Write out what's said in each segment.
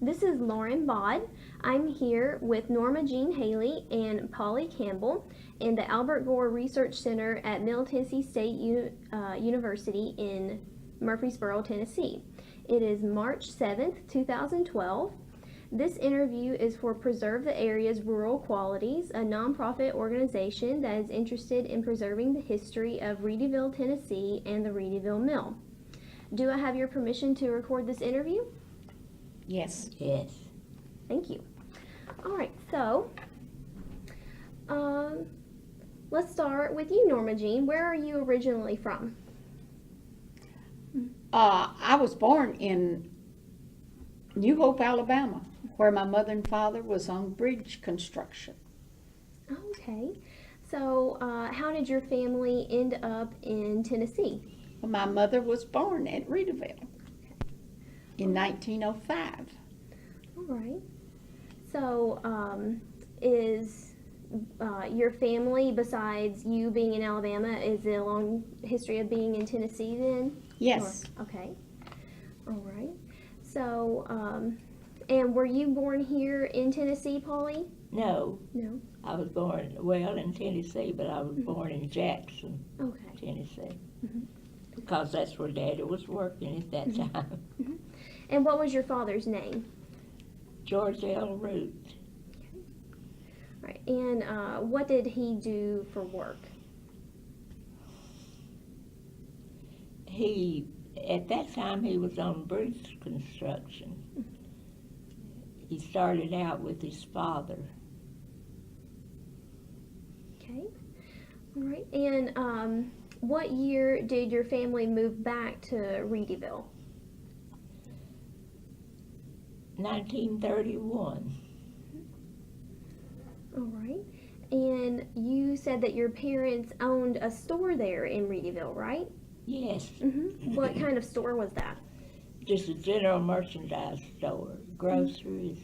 This is Lauren Bod. I'm here with Normagine Haley and PollyCampbell in the Albert Gore Research Center at Middle Tennessee State University in Murphysboro, Tennessee. It is March 7th, 2012. This interview is for Preserve the Area's Rural Qualities, a nonprofit organization that is interested in preserving the history of Readyville, Tennessee and the Readyville Mill. Do I have your permission to record this interview? Yes. Yes. Thank you. All right, so let's start with you, Normagine. Where are you originally from? I was born in New Hope, Alabama, where my mother and father was on bridge construction. Okay. So how did your family end up in Tennessee? Well, my mother was born at Readyville in 1905. All right. So is your family, besides you being in Alabama, is it a long history of being in Tennessee then? Yes. Or, okay. All right. So, and were you born here in Tennessee, Polly? No, No. I was born, well, in Tennessee, but I was born in Jackson, Okay. Tennessee. Mhm. Because that's where Daddy was working at that time. And what was your father's name? George L. Root. Right. And what did he do for work? At that time, he was on bridge construction. He started out with his father. Okay. All right. And what year did your family move back to Readyville? 1931. All right. And you said that your parents owned a store there in Readyville, right? Yes. What kind of store was that? Just a general merchandise store, groceries,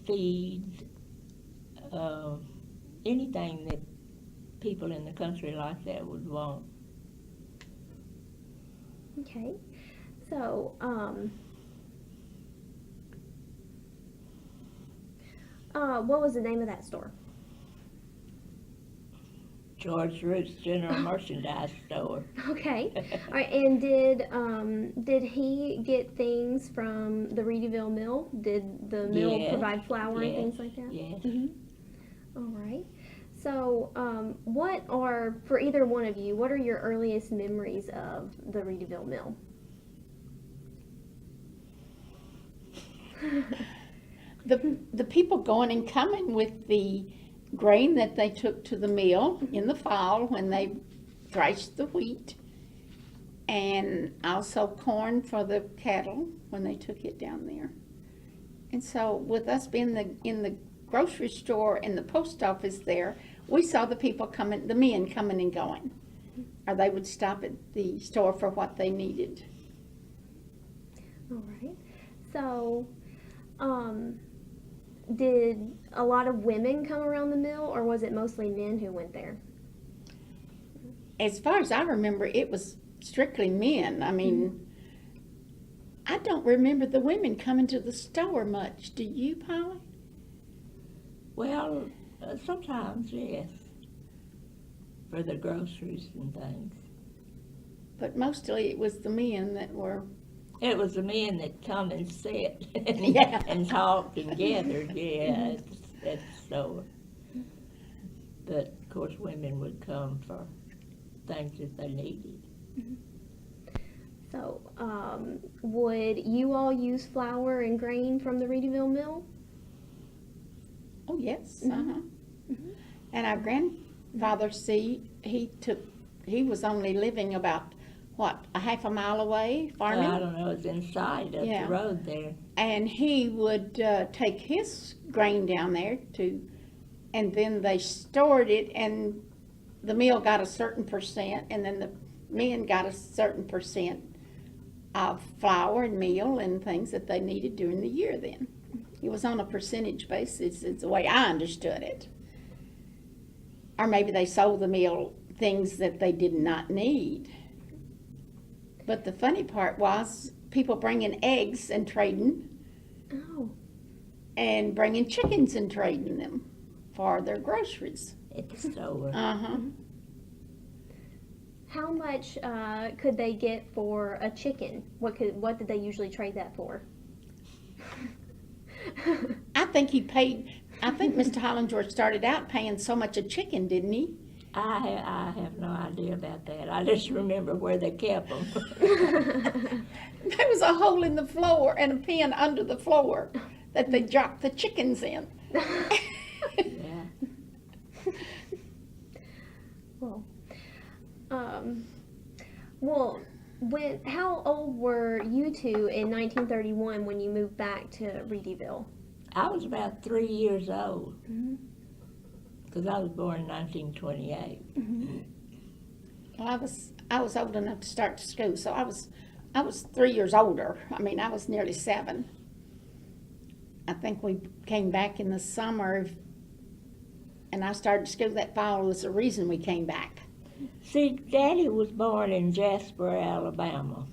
feed, anything that people in the country like that would want. Okay. So, what was the name of that store? George Root's General Merchandise Store. Okay. All right. And did he get things from the Readyville Mill? Did the mill Yes, provide flour and yes, things like that? yes. All right. So, for either one of you, what are your earliest memories of the Readyville Mill? The people going and coming with the grain that they took to the mill in the fall when they threshed the wheat, and also corn for the cattle when they took it down there. And so with us being in the grocery store and the post office there, we saw the people coming, the men coming and going, or they would stop at the store for what they needed. All right. So, did a lot of women come around the mill, or was it mostly men who went there? As far as I remember, it was strictly men. I mean, I don't remember the women coming to the store much. Do you, Polly? Well, sometimes, yes, for the groceries and things. But mostly it was the men that were. It was the men that come and sit and, Yeah. and talked and gathered, at the store. But, of course, women would come for things that they needed. So, would you all use flour and grain from the Readyville Mill? Oh, yes. And our grandfather, he was only living about, a half a mile away, farming? I don't know, it's inside of Yeah. the road there. And he would take his grain down there and then they stored it, and the mill got a certain percent, and then the men got a certain percent of flour and meal and things that they needed during the year then. It was on a percentage basis, is the way I understood it. Or maybe they sold the mill things that they did not need. But the funny part was, people bringing eggs and trading, Oh. and bringing chickens and trading them for their groceries. at the store. Uh-huh. How much could they get for a chicken? What did they usually trade that for? I think Mr. Hollinger started out paying so much a chicken, didn't he? I have no idea about that. I just remember where they kept them. There was a hole in the floor and a pen under the floor that they dropped the chickens in. Yeah. Well, how old were you two in 1931 when you moved back to Readyville? I was about 3 years old Mhm. because I was born in 1928. Well, I was old enough to start to school, so I was 3 years older. I mean, I was nearly 7. I think we came back in the summer, and I started school that fall was the reason we came back. See, Daddy was born in Jasper, Alabama,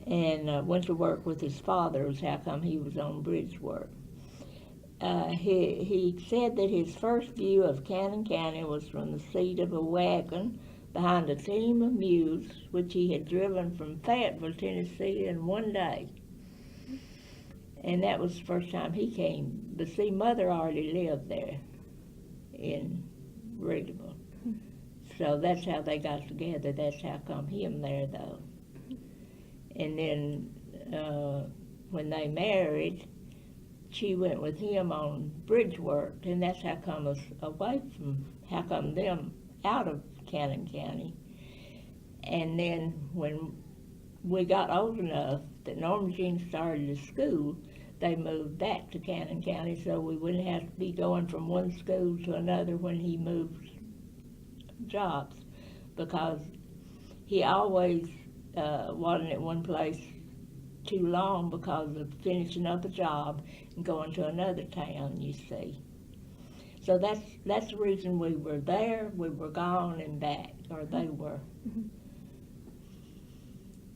and went to work with his father. Was how come he was on bridge work. He said that his first view of Cannon County was from the seat of a wagon behind a team of mules, which he had driven from Fayetteville, Tennessee, in one day. And that was the first time he came. But see, Mother already lived there in Readyville. So that's how they got together. That's how come him there, though. And then when they married, she went with him on bridge work, and that's how come us away from, how come them out of Cannon County. And then when we got old enough that Normagine started a school, they moved back to Cannon County so we wouldn't have to be going from one school to another when he moved jobs, because he always wasn't at one place too long because of finishing up a job and going to another town, you see. So that's the reason we were there, we were gone and back, or they were.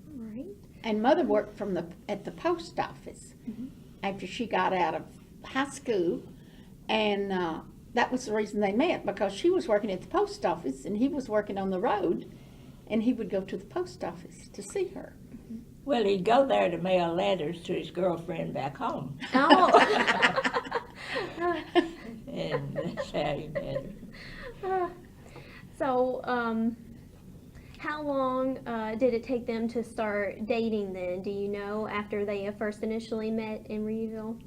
All right. And Mother worked at the post office after she got out of high school, and that was the reason they met, because she was working at the post office and he was working on the road, and he would go to the post office to see her. Well, he'd go there to mail letters to his girlfriend back home. Oh. And that's how he met her. So, how long did it take them to start dating then? Do you know, after they first initially met in Readyville?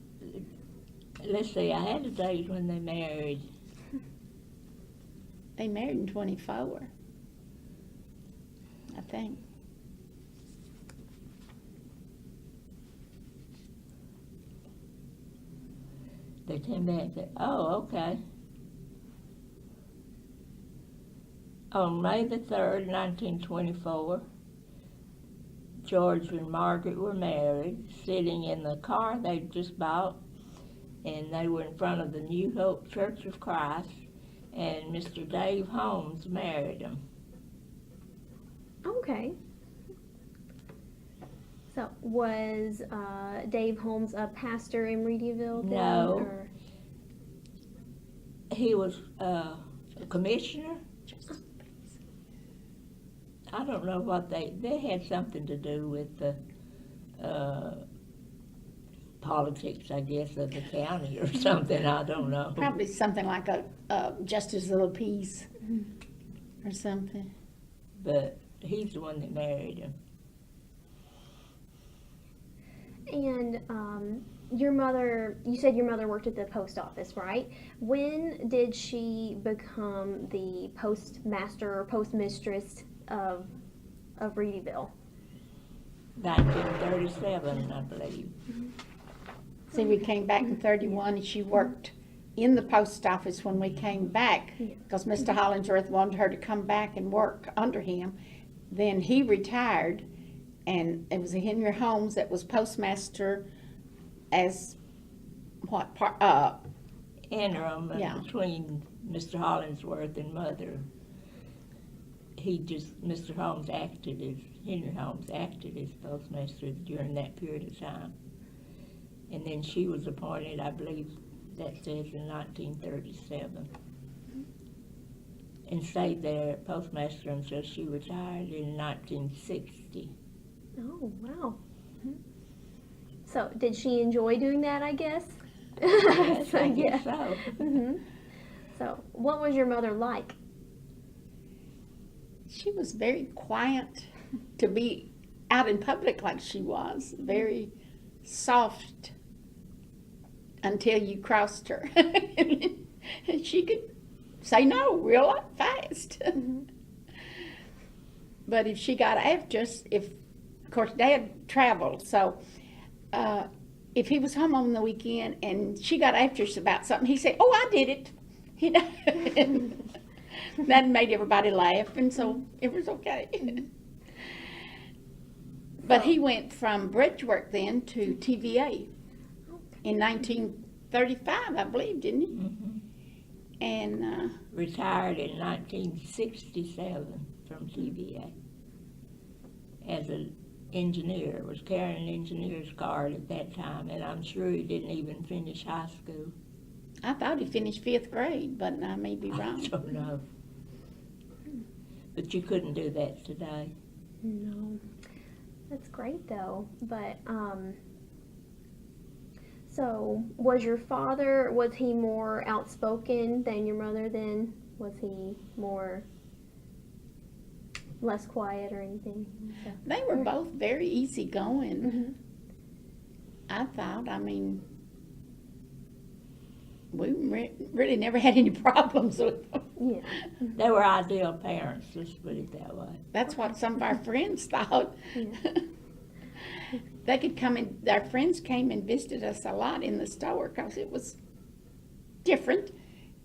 Let's see, I had a date when they married. They married in 24, I think. They came back, oh, okay. On May the 3rd, 1924, George and Margaret were married, sitting in the car they'd just bought, and they were in front of the New Hope Church of Christ, and Mr. Dave Holmes married them. Okay. So, was Dave Holmes a pastor in Readyville then? No. Or? He was a commissioner. I don't know what they had something to do with the politics, I guess, of the county or something. I don't know. Probably something like a Justice of the Peace or something. But he's the one that married him. And your mother, you said your mother worked at the post office, right? When did she become the postmaster or postmistress of Readyville? 1937, I believe. See, we came back in 31, and she worked in the post office when we came back, because Mr. Hollingsworth wanted her to come back and work under him. Then he retired, and it was Henry Holmes that was postmaster as Interim Yeah. between Mr. Hollingsworth and Mother. Mr. Holmes acted as Henry Holmes acted as postmaster during that period of time. And then she was appointed, I believe that says in 1937, and stayed there postmaster until she retired in 1960. Oh, wow. So, did she enjoy doing that, I guess? Yes, I yeah. guess so. So, what was your mother like? She was very quiet to be out in public like she was. Very soft until you crossed her. And she could say no real fast. But if she got after us, of course, Dad traveled, so if he was home on the weekend and she got after us about something, he said, "Oh, I did it." You know, that made everybody laugh, and so it was okay. But he went from bridge work then to TVA in 1935, I believe, didn't he? And Retired in 1967 from TVA as an engineer. Was carrying an engineer's card at that time, and I'm sure he didn't even finish high school. I thought he finished 5th grade, but I may be wrong. I don't know. But you couldn't do that today. No. That's great, though. But, so, was your father, was he more outspoken than your mother then? Was he less quiet or anything? So. They were both very easygoing. I thought, I mean, we really never had any problems with them. Yeah. They were ideal parents, let's put it that way. That's what some of our friends thought. Yeah. They could come in, our friends came and visited us a lot in the store because it was different.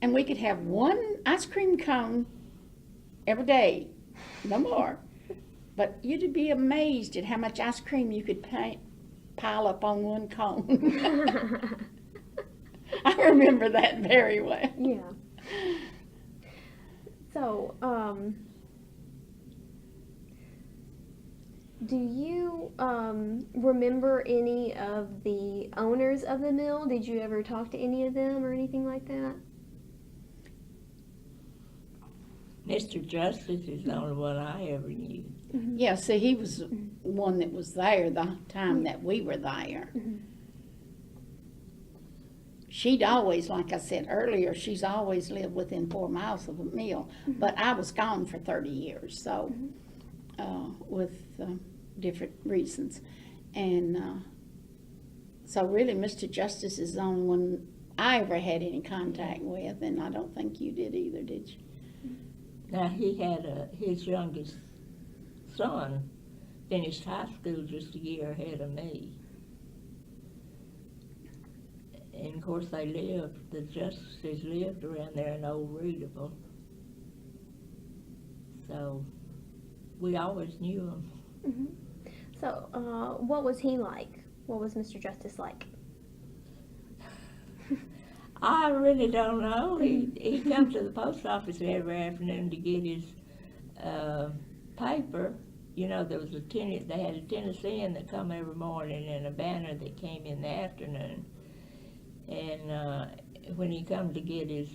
And we could have one ice cream cone every day, no more. But you'd be amazed at how much ice cream you could pile up on one cone. I remember that very well. Yeah. So, do you remember any of the owners of the mill? Did you ever talk to any of them or anything like that? Mr. Justice is the only one I ever knew. Yeah, see, he was one that was there the time that we were there. She'd always, like I said earlier, she's always lived within 4 miles of a mill. But I was gone for 30 years, so with different reasons. And so really Mr. Justice is the only one I ever had any contact with, and I don't think you did either, did you? Now, he had his youngest son finished high school just a year ahead of me. And of course the Justices lived around there in Old Readyville. So we always knew him. So, what was he like? What was Mr. Justice like? I really don't know. He come to the post office every afternoon to get his paper. You know, there was they had a Tennessean that come every morning and a Banner that came in the afternoon. And when he come to get his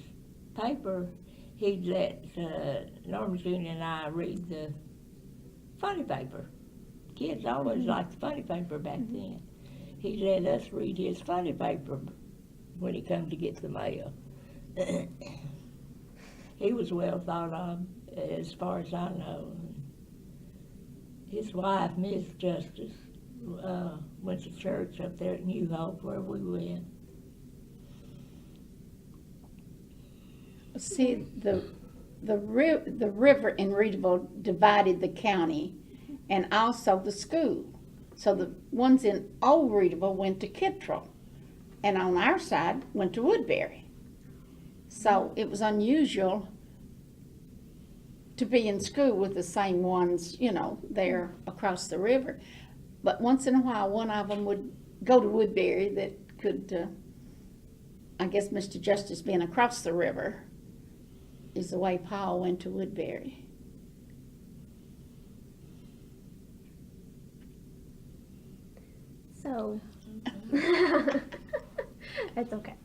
paper, he'd let Normagine and I read the funny paper. Kids always liked the funny paper back then. He'd let us read his funny paper when he come to get the mail. He was well thought of, as far as I know. His wife, Miss Justice, went to church up there at New Hope where we went. See, the river in Readyville divided the county and also the school. So the ones in Old Readyville went to Kittrell, and on our side went to Woodbury. So it was unusual to be in school with the same ones, you know, there across the river. But once in a while, one of them would go to Woodbury that could, I guess Mr. Justice being across the river is the way Paul went to Woodbury. So, that's okay.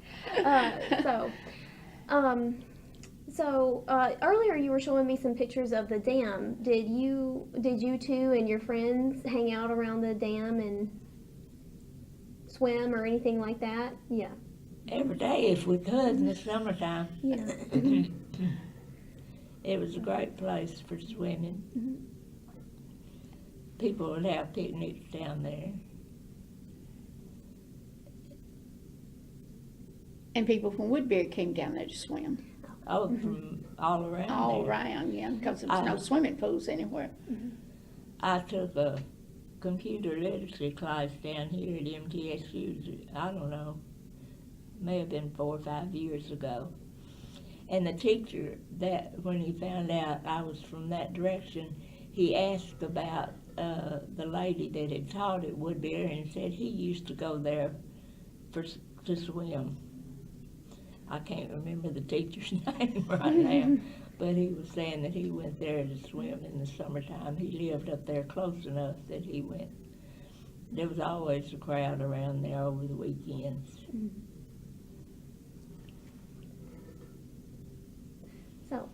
Earlier you were showing me some pictures of the dam. Did you two and your friends hang out around the dam and swim or anything like that? Yeah. Every day if we could in the summertime. Yeah. It was a great place for swimming. Mhm. People would have picnics down there. And people from Woodbury came down there to swim. Oh, from all around All there. around, yeah, because there was no swimming pools anywhere. I took a computer literacy class down here at MTSU, I don't know, may have been 4 or 5 years ago. And the teacher, that when he found out I was from that direction, he asked about the lady that had taught at Woodbury and said he used to go there to swim. I can't remember the teacher's name right now, but he was saying that he went there to swim in the summertime. He lived up there close enough that he went. There was always a crowd around there over the weekends. So,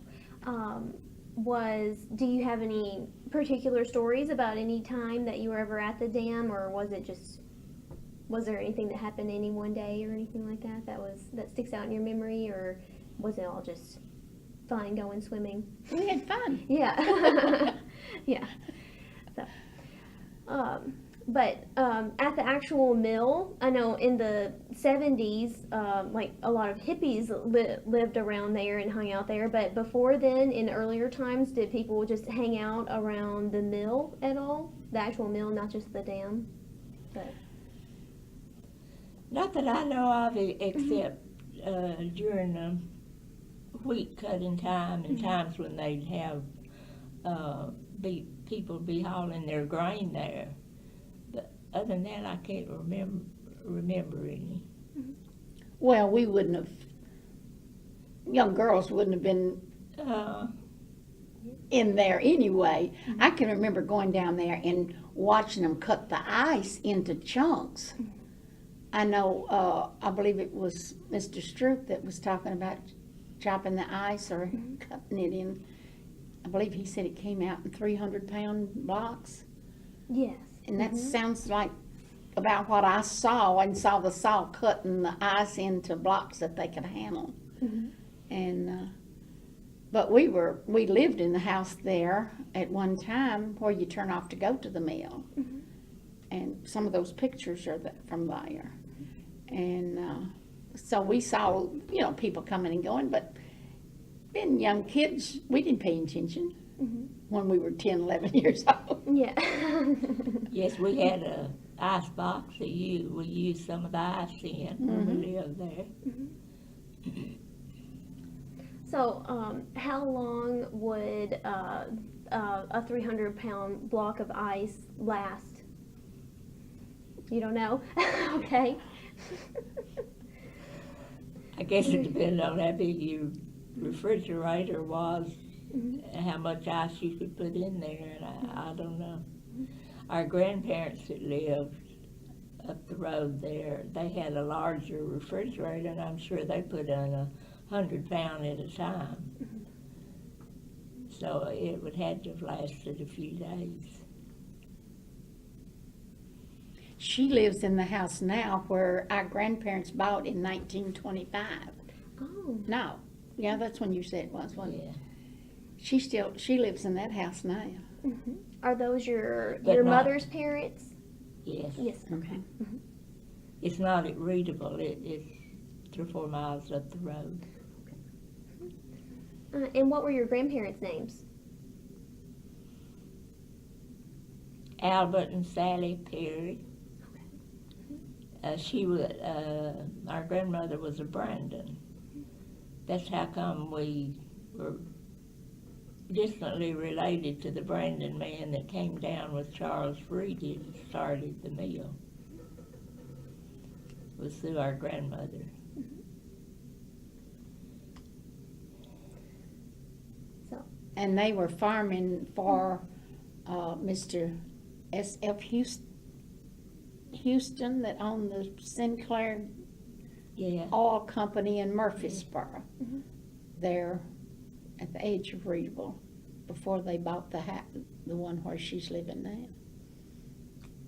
do you have any particular stories about any time that you were ever at the dam, or was there anything that happened any one day or anything like that that sticks out in your memory, or was it all just fun going swimming? We had fun. Yeah. Yeah. So, but at the actual mill, I know in the 70s, like a lot of hippies lived around there and hung out there. But before then, in earlier times, did people just hang out around the mill at all? The actual mill, not just the dam? But Not that I know of, except during the wheat cutting time and times when they'd have people be hauling their grain there. But other than that, I can't remember any. Well, we wouldn't have, young girls wouldn't have been in there anyway. I can remember going down there and watching them cut the ice into chunks. I know, I believe it was Mr. Stroop that was talking about chopping the ice or cutting it in. I believe he said it came out in 300-pound blocks. yes. And that sounds like about what I saw, and saw the saw cutting the ice into blocks that they could handle. And but we lived in the house there at one time where you turn off to go to the mill. And some of those pictures are from there. And so we saw, people coming and going, but being young kids, we didn't pay attention when we were 10, 11 years old. Yeah. Yes, we had a ice box that we used some of the ice in when we lived there. So, how long would a 300-pound block of ice last? You don't know? Okay. I guess it depended on how big your refrigerator was, and how much ice you could put in there, and I don't know. Our grandparents that lived up the road there, they had a larger refrigerator, and I'm sure they put in 100-pound at a time. So it would have to have lasted a few days. She lives in the house now where our grandparents bought in 1925. Oh. No. Yeah, that's when you said it was, wasn't it? Yeah. She lives in that house now. Are those your But not- mother's parents? Yes. Yes. Okay. It's not at Readyville. It's 3 or 4 miles up the road. And what were your grandparents' names? Albert and Sally Perry. Our grandmother was a Brandon. That's how come we were distantly related to the Brandon man that came down with Charles Reedy and started the mill. It was through our grandmother. And they were farming for Mr. S.F. Houston. Houston that owned the Sinclair Yeah. Oil Company in Murphysboro, Mhm. there at the edge of Readyville, before they bought the one where she's living now.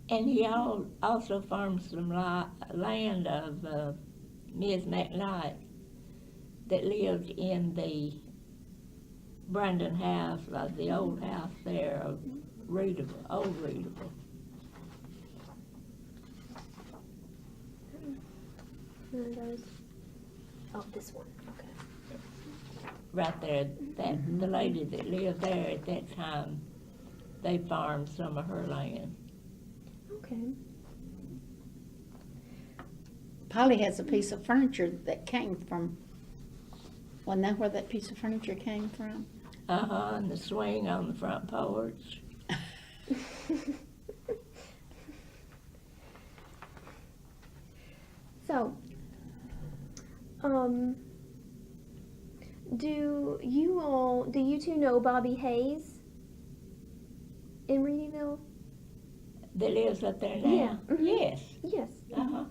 And he also farmed some land of Ms. McKnight that lived in the Brandon house, like the old house there of Readyville, old Readyville. One of those. Oh, this one. Okay. Right there, that the lady that lived there at that time, they farmed some of her land. Okay. Polly has a piece of furniture that came from, wasn't that where that piece of furniture came from? And the swing on the front porch. So, do you two know Bobby Haze in Readyville? That lives up there now? Yeah. Mhm. Yes. Yes. Uh-huh.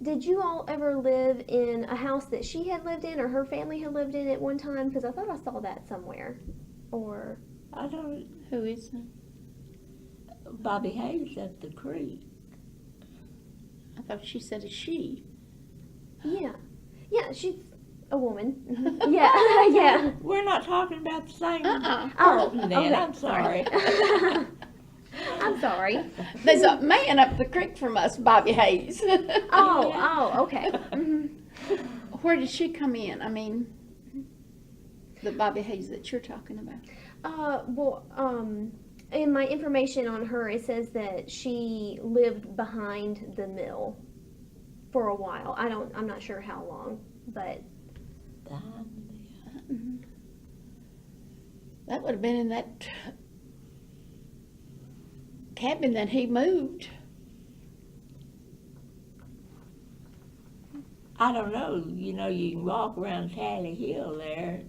Did you all ever live in a house that she had lived in or her family had lived in at one time? Because I thought I saw that somewhere. Or, I don't, Who is that? Bobby Hayes up the creek. I thought she said a she. yeah. Yeah, she's a woman. Yeah, yeah. We're not talking about the same Uh-uh. person then, okay. I'm sorry. I'm sorry. There's a man up the creek from us, Bobby Hayes. Oh, okay. Mhm. Where did she come in? I mean, the Bobby Hayes that you're talking about. In my information on her, it says that she lived behind the mill for a while. I'm not sure how long, but That would have been in that cabin that he moved. I don't know, you know, you can walk around Tally Hill there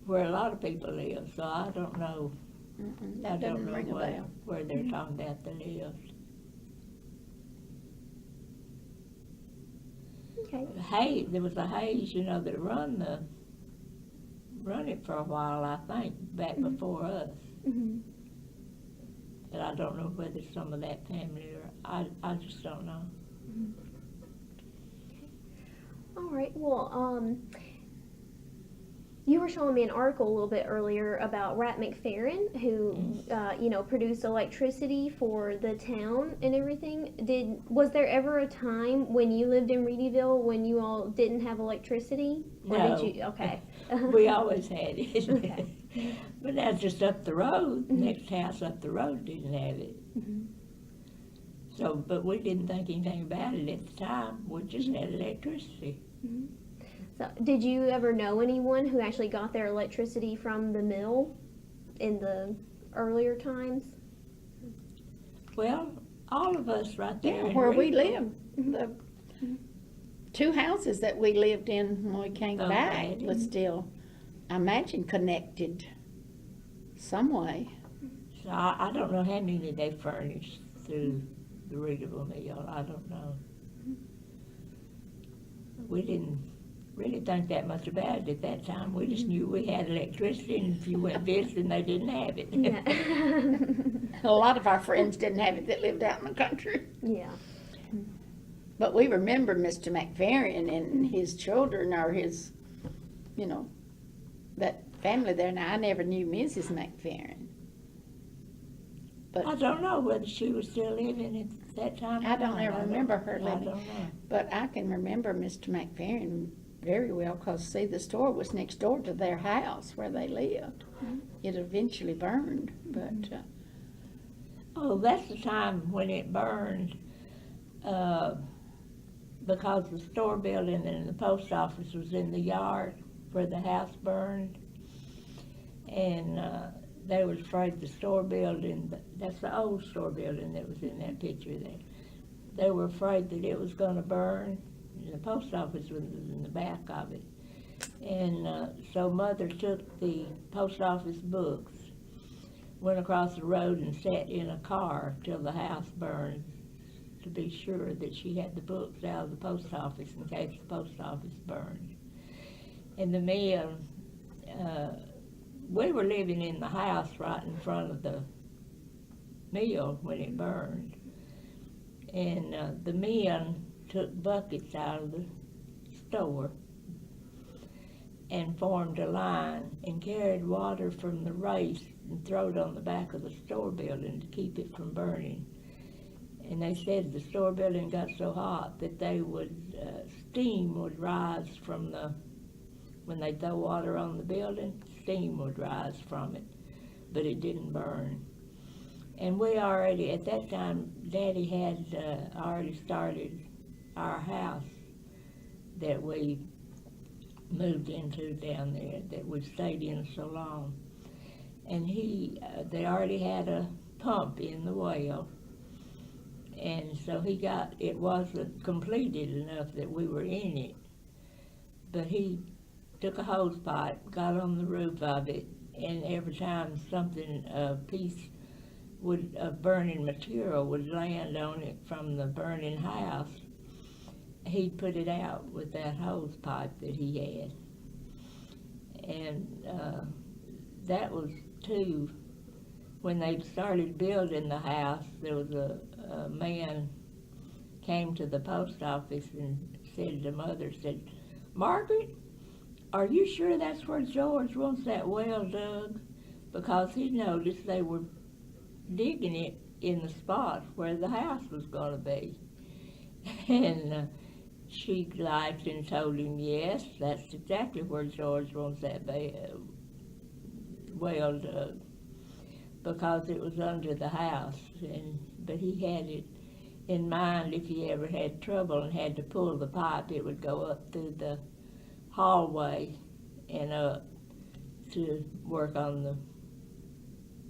where a lot of people live, so I don't know. I That don't doesn't know ring a bell. where they're talking about the lived. okay. Hayes, there was a Hayes, you know, that run it for a while, I think, back before us. Hmm. And I don't know whether some of that family or I just don't know. All right. Well, you were showing me an article a little bit earlier about Rat McFerrin, who, produced electricity for the town and everything. Was there ever a time when you lived in Readyville when you all didn't have electricity? Or No. did you? Okay. We always had it. Okay. But that's just up the road. Next house up the road didn't have it. Mhm. So, but we didn't think anything about it at the time. We just had electricity. So, did you ever know anyone who actually got their electricity from the mill in the earlier times? Well, all of us right there. Yeah, in where we Readyville. lived. The two houses that we lived in when we came Oh, back right. was still, I imagine, connected some way. So I don't know how many they furnished through the Readyville Mill. I don't know. We didn't really think that much about it at that time. We just knew we had electricity, and if you went visiting, they didn't have it. Yeah. A lot of our friends didn't have it that lived out in the country. Yeah. But we remember Mr. McFerrin and his children, or his, that family there. Now, I never knew Mrs. McFerrin. But I don't know whether she was still living at that time. I don't ever remember her I living. don't know. But I can remember Mr. McFerrin very well, because, see, the store was next door to their house where they lived. It eventually burned, but Oh, that's the time when it burned, because the store building and the post office was in the yard where the house burned. And they was afraid the store building, that's the old store building that was in that picture there. They were afraid that it was going to burn. The post office was in the back of it. And so Mother took the post office books, went across the road and sat in a car till the house burned to be sure that she had the books out of the post office in case the post office burned. And the mill, we were living in the house right in front of the mill when it burned. And the men took buckets out of the store and formed a line and carried water from the race and threw it on the back of the store building to keep it from burning. And they said the store building got so hot that steam would rise from when they throw water on the building, steam would rise from it, but it didn't burn. And we already, at that time, Daddy had already started our house that we moved into down there, that we stayed in so long. And they already had a pump in the well. And so it wasn't completed enough that we were in it. But he took a hose pipe, got on the roof of it, and every time a piece of burning material would land on it from the burning house, he'd put it out with that hose pipe that he had. And that was too, when they started building the house, there was a man came to the post office and said to Mother, "Margaret, are you sure that's where George wants that well dug?" Because he noticed they were digging it in the spot where the house was going to be. And she laughed and told him, yes, that's exactly where George wants that well dug, because it was under the house. But he had it in mind if he ever had trouble and had to pull the pipe, it would go up through the hallway and up to work on the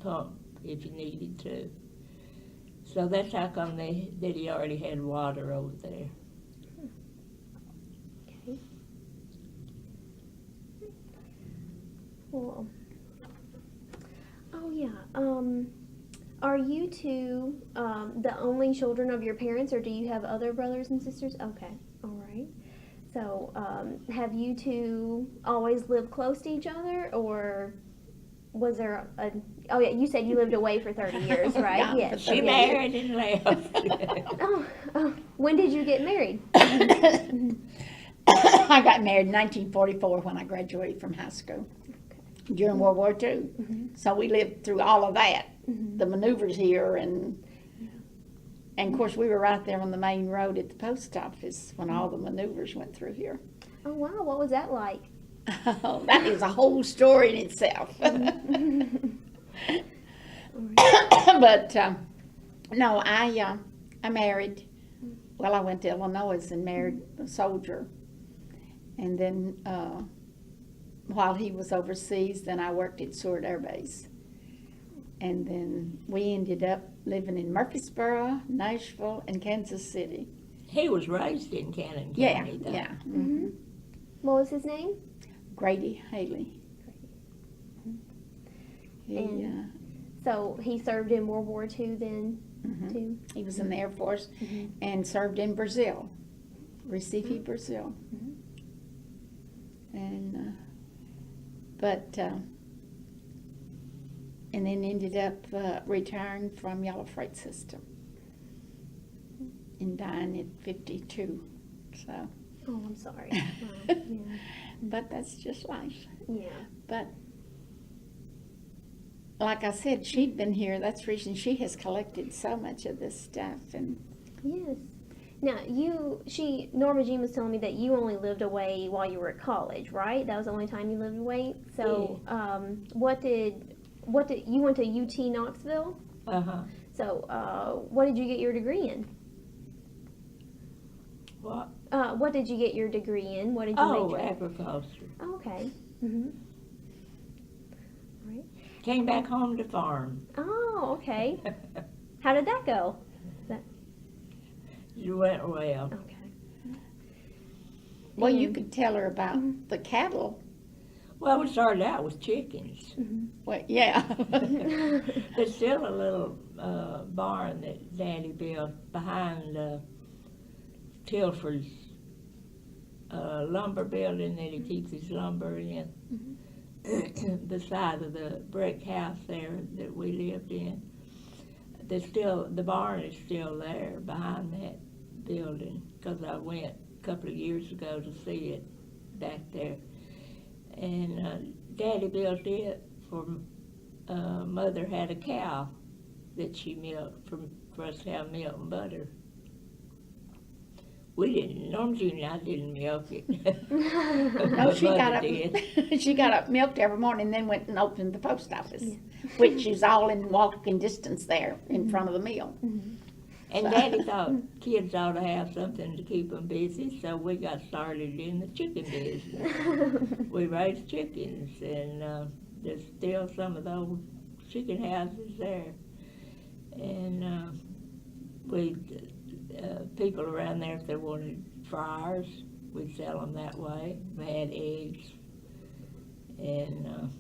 pump if he needed to. So that's how come that he already had water over there. Okay. Well, oh yeah. Are you two the only children of your parents, or do you have other brothers and sisters? Okay, all right. So, have you two always lived close to each other, or was there oh yeah, you said you lived away for 30 years, right? Yeah, Yes. She married and left. Oh, when did you get married? I got married in 1944 when I graduated from high school during World War II. So we lived through all of that, the maneuvers here, and of course we were right there on the main road at the post office when all the maneuvers went through here. Oh wow, what was that like? Oh, that is a whole story in itself. But no, I married. Well, I went to Illinois and married a soldier, and then while he was overseas, then I worked at Seward Air Base, and then we ended up living in Murphysboro, Nashville, and Kansas City. He was raised in Cannon Yeah, County, though. yeah. What was his name? Grady Haley. So he served in World War II then, too? He was in the Air Force and served in Brazil, Recife, Brazil. And and then ended up retiring from Yellow Freight System and dying at 52. So. Oh, I'm sorry. Yeah. But that's just life. Yeah. But like I said, she'd been here. That's the reason she has collected so much of this stuff. And Yes. Now, Normagine was telling me that you only lived away while you were at college, right? That was the only time you lived away. So, you went to UT Knoxville? So, what did you get your degree in? What? What did you get your degree in? What did you major in? Agriculture. Oh, okay. Right. Came back home to farm. Oh, okay. How did that go? You went well. Okay. well, you could tell her about the cattle. Well, we started out with chickens. Well, yeah. There's still a little barn that Daddy built behind Tilford's lumber building that he keeps his lumber in. The side of the brick house there that we lived in. The barn is still there behind that building, because I went a couple of years ago to see it back there. And Daddy built it for Mother had a cow that she milked for us to have milk and butter. We didn't. Normagine and I didn't milk it. No, she got up. Did. She got up, milked every morning, and then went and opened the post office, which is all in walking distance there in front of the mill. And Daddy thought kids ought to have something to keep them busy, so we got started in the chicken business. We raised chickens, and there's still some of those chicken houses there. And people around there, if they wanted fryers, we'd sell them that way. We had eggs. And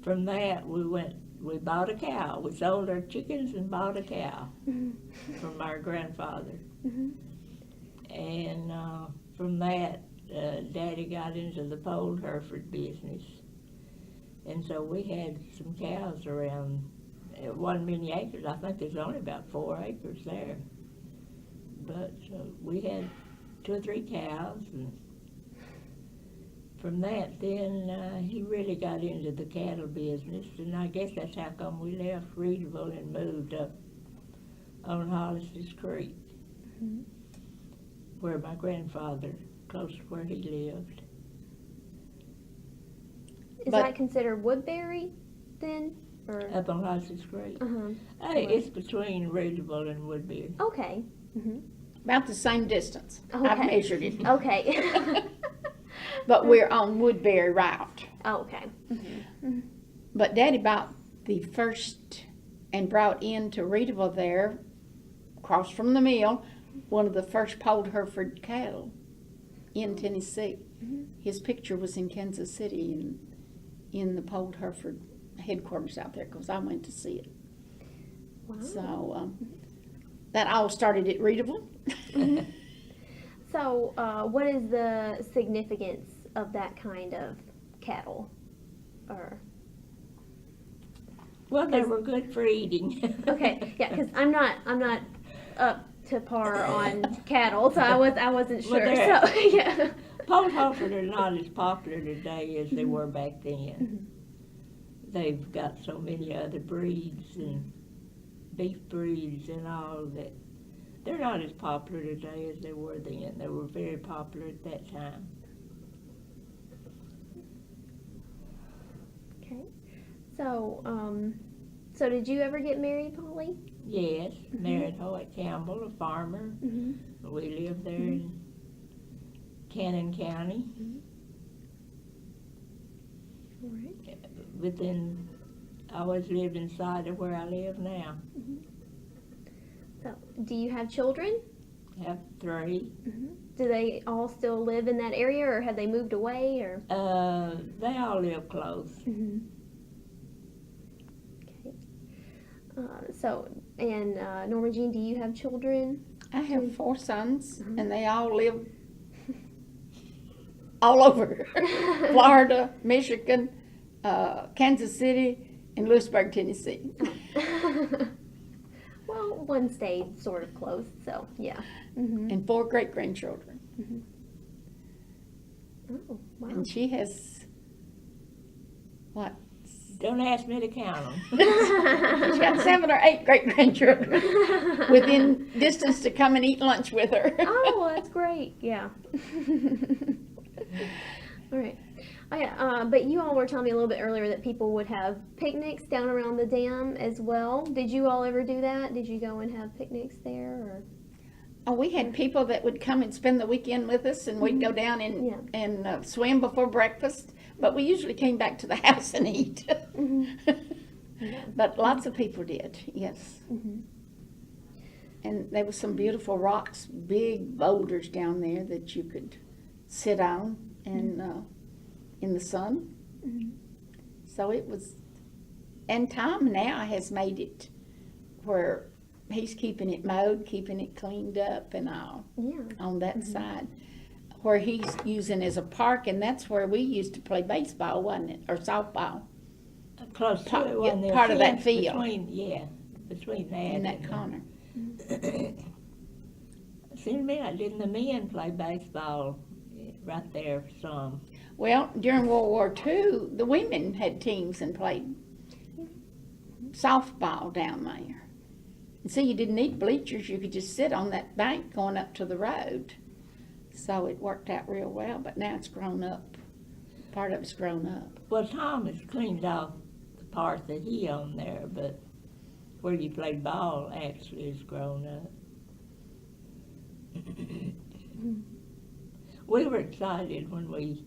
from that, we bought a cow. We sold our chickens and bought a cow from our grandfather. And from that, Daddy got into the pole Hereford business. And so we had some cows around. It wasn't many acres. I think there's only about 4 acres there. But we had 2 or 3 cows. And from that, then he really got into the cattle business, and I guess that's how come we left Readyville and moved up on Hollis's Creek, where my grandfather, close to where he lived. Is that considered Woodbury then? Or? Up on Hollis's Creek. Hey, it's between Readyville and Woodbury. Okay. About the same distance. Okay. I've measured it. Okay. But we're on Woodbury route. Oh, okay. But Daddy bought the first and brought into Readyville there, across from the mill, one of the first polled Hereford cattle in Tennessee. His picture was in Kansas City in the polled Hereford headquarters out there, because I went to see it. Wow. So that all started at Readyville. So, what is the significance of that kind of cattle? Or Well, they were good for eating. okay, yeah, because I'm not up to par on cattle, so I wasn't sure. Well, so yeah. Polled Hereford are not as popular today as they were back then. They've got so many other breeds and beef breeds and all that. They're not as popular today as they were then. They were very popular at that time. Okay. So, so did you ever get married, Polly? Yes, married Hoyt Campbell, a farmer. We lived there in Cannon County. All right. I always lived inside of where I live now. So, do you have children? I have 3. Do they all still live in that area, or have they moved away, or? They all live close. Okay. So, and Normagine, do you have children? I have 4 sons, and they all live all over Florida, Michigan, Kansas City, and Lewisburg, Tennessee. Well, one stayed sort of close, so yeah. And 4 great-grandchildren. Oh, wow. And she has, what? Don't ask me to count them. She's got 7 or 8 great-grandchildren within distance to come and eat lunch with her. Oh, well, that's great. Yeah. All right. Oh, yeah, but you all were telling me a little bit earlier that people would have picnics down around the dam as well. Did you all ever do that? Did you go and have picnics there? Or? Oh, we had people that would come and spend the weekend with us, and we'd go down and swim before breakfast. But we usually came back to the house and eat. But lots of people did, yes. And there were some beautiful rocks, big boulders down there that you could sit on and in the sun. So it was, and Tom now has made it where he's keeping it mowed, keeping it cleaned up and all on that side. Where he's using as a park, and that's where we used to play baseball, wasn't it? Or softball. Close to it, wasn't there? Part of that Fence field. Between that In that and corner. Seemed to me like didn't the men play baseball right there some? Well, during World War II, the women had teams and played softball down there. And so you didn't need bleachers. You could just sit on that bank going up to the road. So it worked out real well, but now it's grown up. Part of it's grown up. Well, Tom has cleaned off the part that he owned there, but where you played ball actually has grown up. We were excited when we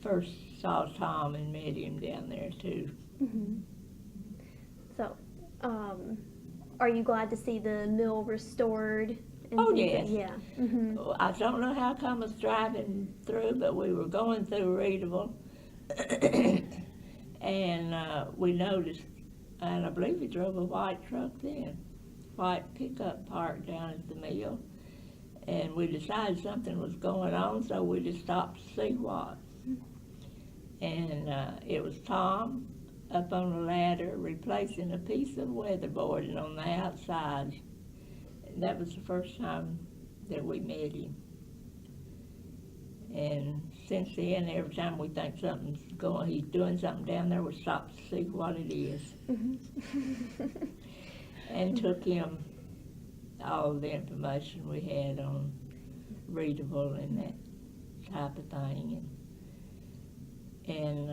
first saw Tom and met him down there too. So, are you glad to see the mill restored? And Oh, things yes. Yeah. I don't know how come I was driving through, but we were going through Readyville, and we noticed, and I believe we drove a white truck then, white pickup parked down at the mill, and we decided something was going on, so we just stopped to see what. And it was Tom up on a ladder replacing a piece of weatherboarding on the outside. That was the first time that we met him. And since then, every time we think something's going, he's doing something down there, we stop to see what it is. And took him all the information we had on Readyville and that type of thing. And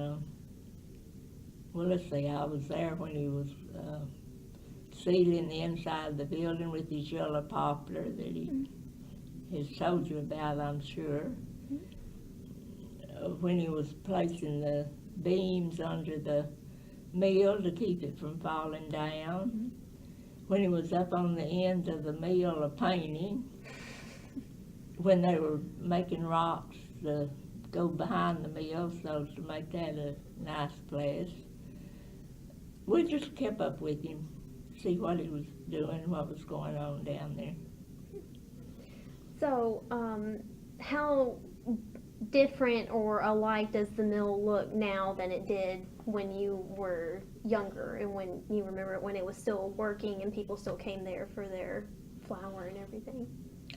well, let's see, I was there when he was sealing the inside of the building with his yellow poplar that he has told you about, I'm sure. When he was placing the beams under the mill to keep it from falling down. When he was up on the end of the mill painting. When they were making rocks to go behind the mill so to make that a nice place. We just kept up with him, see what he was doing, what was going on down there. So, how different or alike does the mill look now than it did when you were younger and when you remember when it was still working and people still came there for their flour and everything?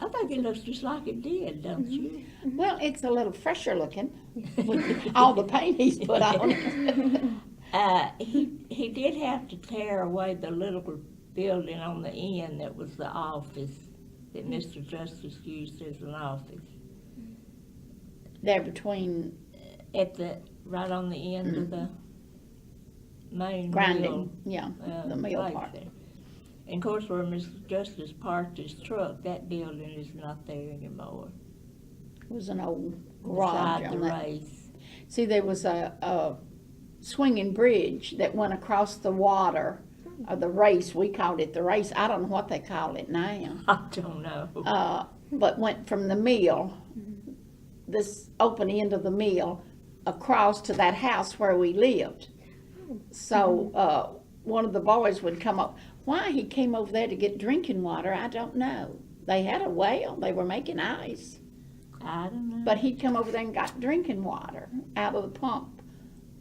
I think it looks just like it did, don't you? Well, it's a little fresher looking with all the paint he's put on it. He did have to tear away the little building on the end that was the office that Mr. Justice used as an office. There between Right on the end of the main grinding, mill, the mill place part. there. And of course, where Mr. Justice parked his truck, that building is not there anymore. It was an old garage Beside on the that. race. See, there was a swinging bridge that went across the water, or the race. We called it the race. I don't know what they call it now. I don't know. But went from the mill, this open end of the mill, across to that house where we lived. So one of the boys would come up. Why he came over there to get drinking water, I don't know. They had a well. They were making ice. I don't know. But he'd come over there and got drinking water out of the pump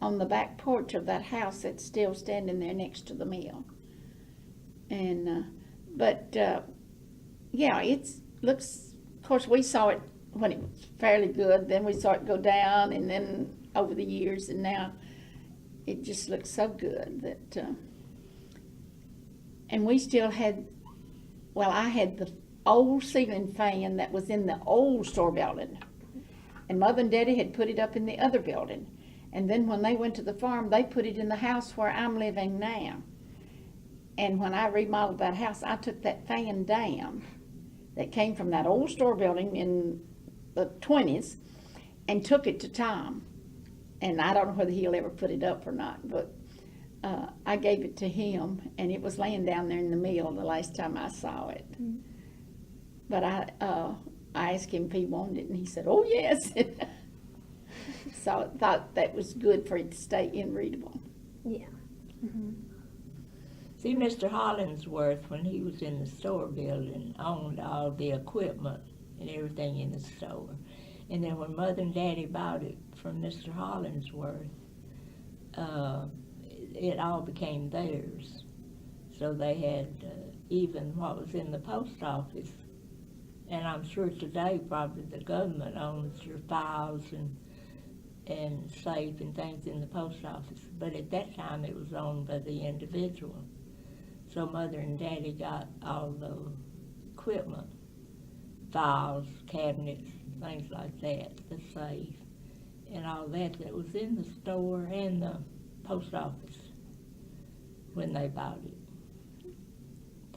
on the back porch of that house that's still standing there next to the mill. And, yeah, it looks, of course, we saw it when it was fairly good, then we saw it go down, and then over the years, and now it just looks so good that, and we still had, well, I had the old ceiling fan that was in the old store building, and Mother and Daddy had put it up in the other building, and then when they went to the farm, they put it in the house where I'm living now. And when I remodeled that house, I took that fan down that came from that old store building in the 20s and took it to Tom. And I don't know whether he'll ever put it up or not, but I gave it to him, and it was laying down there in the mill the last time I saw it. But I asked him if he wanted it, and he said, "Oh, yes." So I thought that was good for it to stay in Readyville. Yeah. Mm-hmm. See, Mr. Hollingsworth, when he was in the store building, owned all the equipment and everything in the store. And then when Mother and Daddy bought it from Mr. Hollingsworth, it all became theirs. So they had even what was in the post office. And I'm sure today probably the government owns your files and safe and things in the post office. But at that time it was owned by the individual. So Mother and Daddy got all the equipment, files, cabinets, things like that, the safe, and all that was in the store and the post office when they bought it.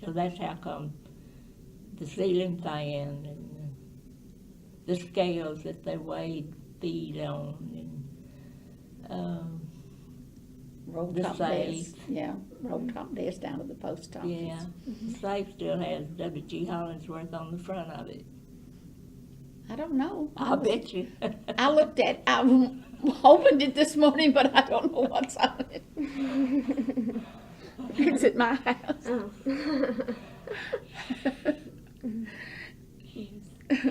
So that's how come the ceiling fan and the scales that they weighed feed on, and Roll the top safe. desk. Yeah, roll top desk down to the post office. Yeah, the safe still has W.G. Hollingsworth on the front of it. I don't know. I'll bet you. I opened it this morning, but I don't know what's on it. It's at my house. Oh.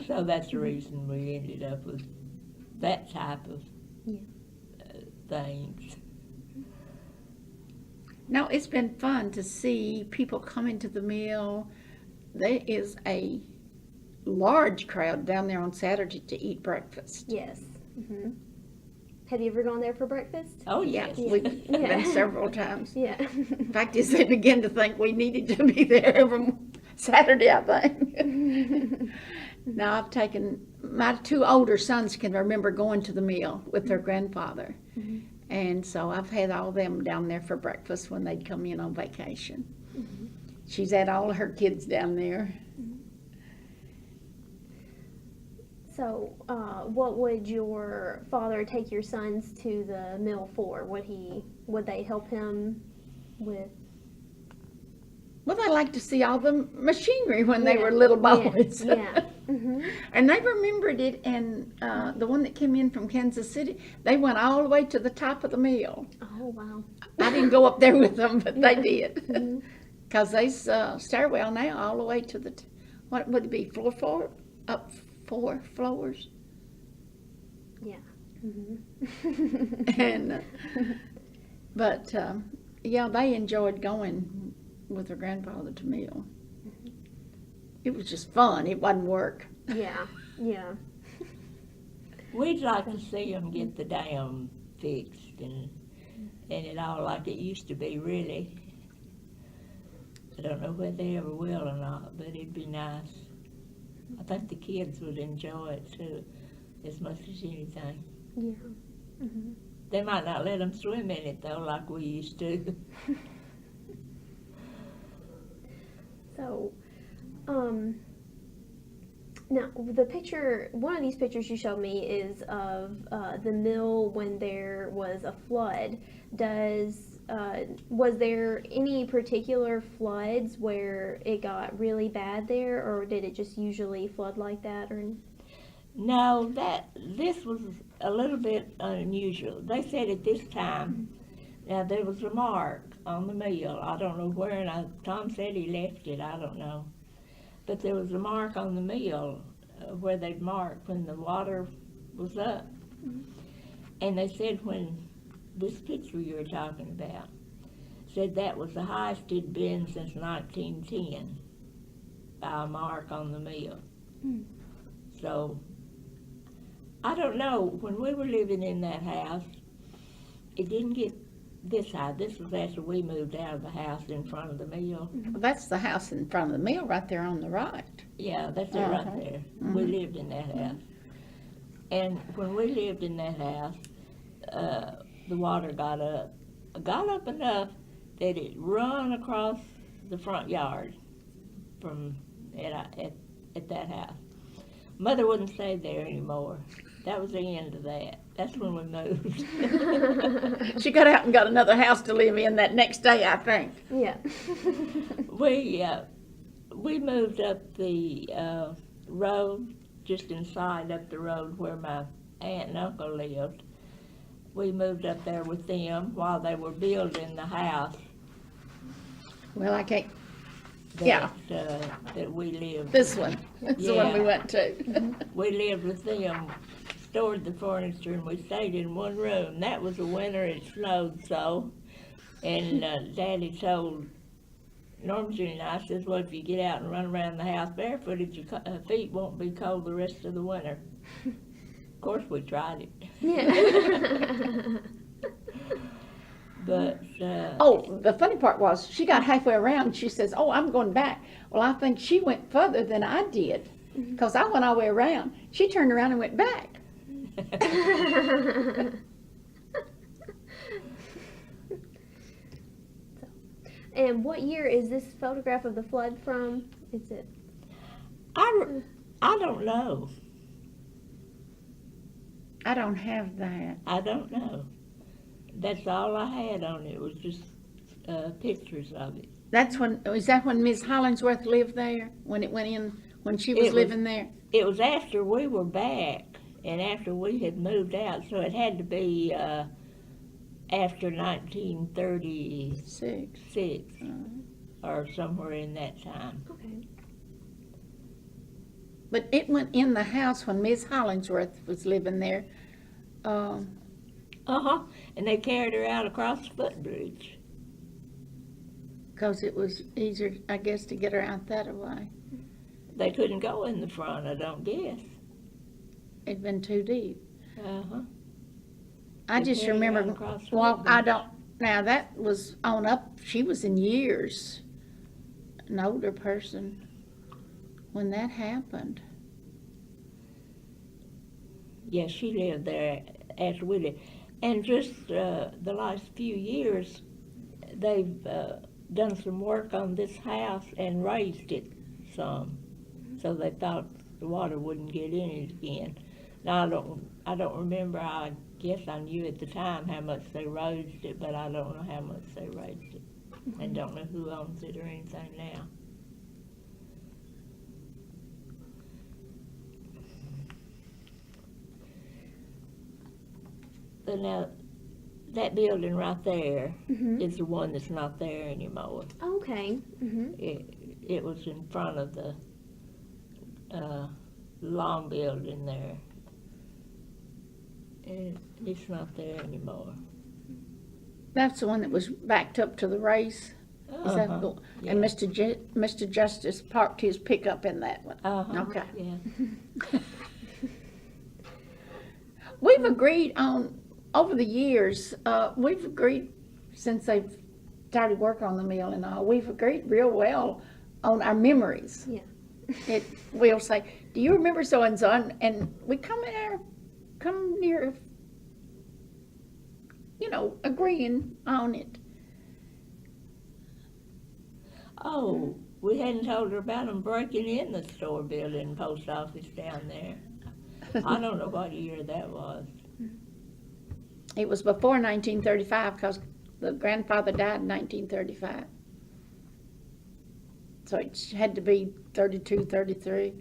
So that's the reason we ended up with that type of things. No, it's been fun to see people come into the mill. There is a large crowd down there on Saturday to eat breakfast. Yes. Mm-hmm. Have you ever gone there for breakfast? Oh, Yeah, yes. we've been several times. Yeah. In fact, they began to think we needed to be there every Saturday, I think. Now, I've taken, my two older sons can remember going to the mill with their grandfather. Mm-hmm. And so I've had all of them down there for breakfast when they'd come in on vacation. Mm-hmm. She's had all of her kids down there. So, what would your father take your sons to the mill for? Would they help him with? Well, they like to see all the machinery when they were little boys. Yeah. Mm-hmm. And they remembered it, and the one that came in from Kansas City, they went all the way to the top of the mill. Oh, wow. I didn't go up there with them, but they did. Mm-hmm. Because there's a stairwell now all the way to the, what would it be, floor, up 4 floors. Yeah. Mm-hmm. And, but, yeah, they enjoyed going with their grandfather to mill. It was just fun. It wasn't work. Yeah. Yeah. We'd like to see them get the dam fixed and it all like it used to be, really. I don't know whether they ever will or not, but it'd be nice. I think the kids would enjoy it too, as much as anything. Yeah. Mm-hmm. They might not let them swim in it though, like we used to. So, now the picture, one of these pictures you showed me is of the mill when there was a flood. Was there any particular floods where it got really bad there, or did it just usually flood like that? Or No, this was a little bit unusual. They said at this time, now there was a mark on the mill. I don't know where, and Tom said he left it, I don't know. But there was a mark on the mill where they'd marked when the water was up. And they said when this picture you were talking about, said that was the highest it'd been since 1910 by a mark on the mill. So, I don't know, when we were living in that house, it didn't get this high. This was after we moved out of the house in front of the mill. Well, that's the house in front of the mill right there on the right. Yeah, that's it right there. We lived in that house. And when we lived in that house, the water got up enough that it run across the front yard from at that house. Mother wouldn't stay there anymore. That was the end of that. That's when we moved. She got out and got another house to live in that next day, I think. yeah. We moved up the road, just inside up the road where my aunt and uncle lived. we moved up there with them while they were building the house Well, I can't, that, Yeah. That we lived. this one, that's the one we Yeah. went to. We lived with them, stored the furniture, and we stayed in one room. That was the winter, it snowed so. And Daddy told Normagine and I, says, well, if you get out and run around the house barefooted, your feet won't be cold the rest of the winter. Of course, we tried it. Yeah. But, Oh, the funny part was, she got halfway around, and she says, oh, I'm going back. Well, I think she went further than I did, because I went all the way around. She turned around and went back. And what year is this photograph of the flood from? Is it? I don't know. I don't have that. I don't know. That's all I had on it, was just pictures of it. Is that when Miss Hollingsworth lived there? When it went in, when she was living there? It was after we were back and after we had moved out, so it had to be after 1936 or somewhere in that time. Okay. But it went in the house when Miss Hollingsworth was living there. And they carried her out across the footbridge. Because it was easier, I guess, to get her out that way. They couldn't go in the front, I don't guess. It'd been too deep. I They just carried her out remember, across the well, I footbridge. don't, now that was on up, she was in years, an older person, when that happened. Yes, she lived there after we did. And just the last few years, they've done some work on this house and raised it some. So they thought the water wouldn't get in it again. Now, I don't remember, I guess I knew at the time how much they raised it, but I don't know how much they raised it. And don't know who owns it or anything now. But now, that building right there is the one that's not there anymore. Okay. It was in front of the long building there. And it's not there anymore. That's the one that was backed up to the race? Is that the, Yeah. and Mr. Justice parked his pickup in that one? Okay. Yeah. We've agreed on, over the years, we've agreed, since they've started work on the mill and all, we've agreed real well on our memories. Yeah. We'll say, do you remember so-and-so? And we come near, agreeing on it. Oh, we hadn't told her about them breaking in the store building post office down there. I don't know what year that was. It was before 1935, because the grandfather died in 1935. So it had to be 32, 33.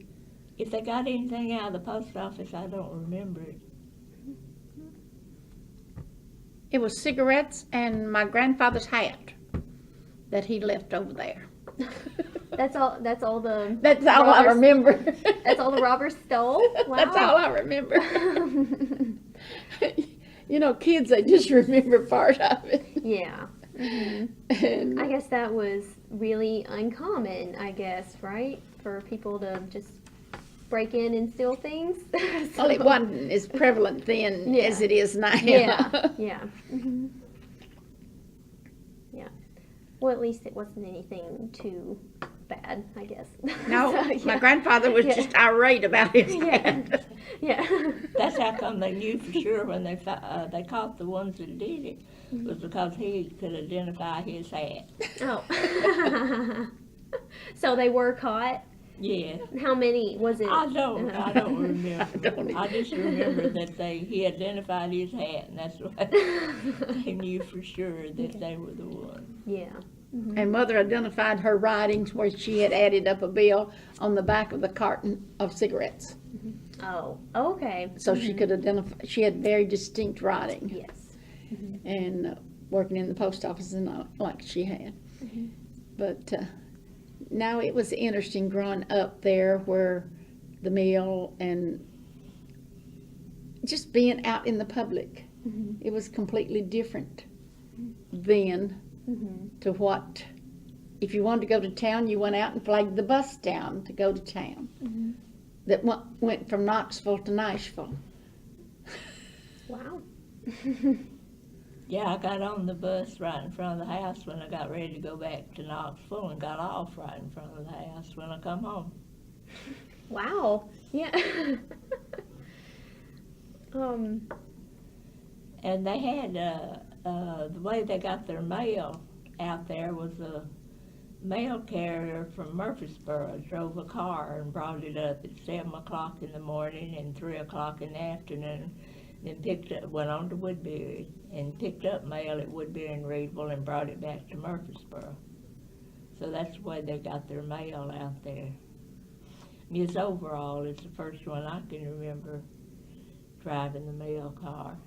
If they got anything out of the post office, I don't remember it. It was cigarettes and my grandfather's hat that he left over there. That's all the That's all I robbers- remember. That's all the robbers stole? Wow. That's all I remember. Kids, they just remember part of it. Yeah. And I guess that was really uncommon, right? For people to just break in and steal things. well, it wasn't as prevalent then Yeah. as it is now. Yeah. Yeah. Yeah. Well, at least it wasn't anything too bad, I guess. No, So, yeah. my grandfather was Yeah. just irate about his Yeah. hat. Yeah. That's how come they knew for sure when they caught the ones that did it, was because he could identify his hat. Oh. So they were caught? Yeah. How many was it? I don't remember. I don't I just remember that he identified his hat, and that's why they knew for sure that they were the ones. Yeah. And Mother identified her writings where she had added up a bill on the back of the carton of cigarettes. Oh, okay. So she could identify, she had very distinct writing. Yes. and working in the post office and like she had. But now it was interesting growing up there where the mill and just being out in the public. It was completely different then to what, if you wanted to go to town, you went out and flagged the bus down to go to town. That went from Knoxville to Nashville. Wow. Yeah, I got on the bus right in front of the house when I got ready to go back to Knoxville, and got off right in front of the house when I come home. Wow. Yeah. And they had, the way they got their mail out there was a mail carrier from Murphysboro drove a car and brought it up at 7 o'clock in the morning and 3 o'clock in the afternoon. Then went on to Woodbury and picked up mail at Woodbury and Readyville and brought it back to Murphysboro. So that's the way they got their mail out there. Miss Overall is the first one I can remember driving the mail car.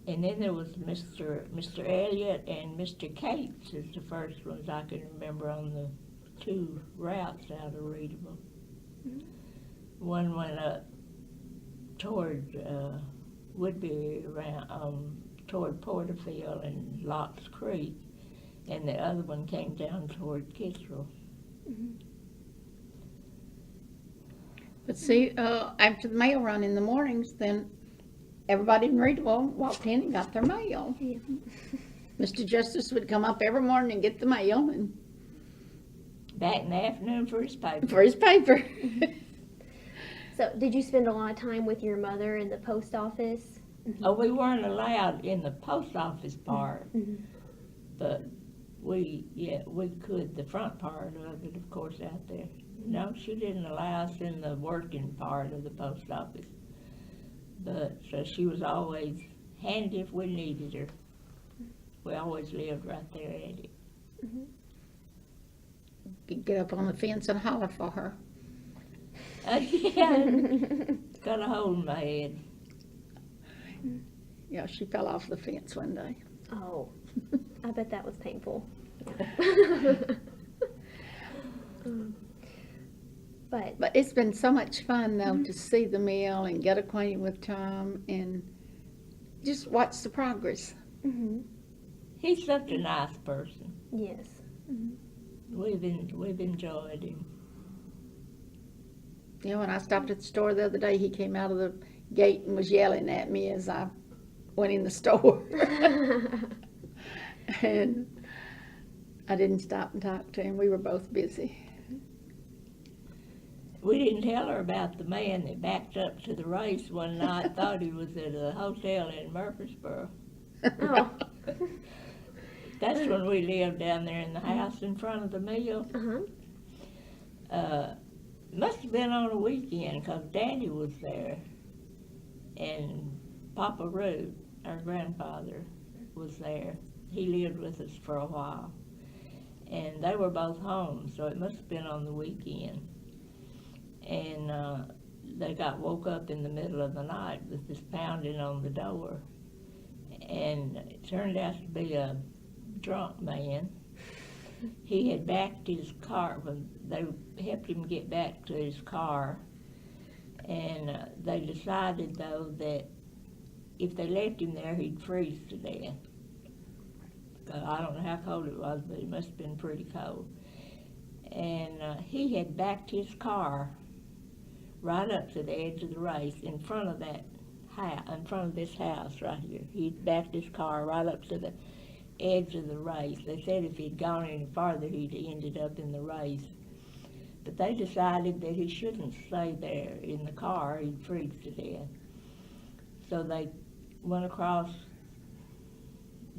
And then there was Mr. Elliott and Mr. Cates is the first ones I can remember on the 2 routes out of Readyville. One went up toward Woodbury, around toward Porterfield and Locks Creek, and the other one came down toward Kissrell. But see, after the mail run in the mornings, then everybody in Readyville walked in and got their mail. Yeah. Mr. Justice would come up every morning and get the mail and Back in the afternoon for his paper. for his paper. So, did you spend a lot of time with your mother in the post office? Oh, we weren't allowed in the post office part, but we could, the front part of it, of course, out there. No, she didn't allow us in the working part of the post office. But so she was always handy if we needed her. We always lived right there at it. You'd get up on the fence and holler for her. Yeah, got a hole in my head. Yeah, she fell off the fence one day. Oh, I bet that was painful. But But it's been so much fun, though, to see the mill and get acquainted with Tom and just watch the progress. He's such a nice person. yes. We've enjoyed him. You know, when I stopped at the store the other day, he came out of the gate and was yelling at me as I went in the store. And I didn't stop and talk to him. We were both busy. We didn't tell her about the man that backed up to the race one night, thought he was at a hotel in Murphysboro. Oh. That's when we lived down there in the house in front of the mill. Must have been on a weekend, because Daddy was there, and Papa Root, our grandfather, was there. He lived with us for a while, and they were both home, so it must have been on the weekend. And they got woke up in the middle of the night with this pounding on the door, and it turned out to be a drunk man. He had backed his car, when they helped him get back to his car, and they decided, though, that if they left him there, he'd freeze to death. I don't know how cold it was, but it must have been pretty cold. And he had backed his car right up to the edge of the race in front of that house, in front of this house right here. He'd backed his car right up to the edge of the race. They said if he'd gone any farther, he'd ended up in the race. But they decided that he shouldn't stay there in the car, he'd freeze to death. So they went across,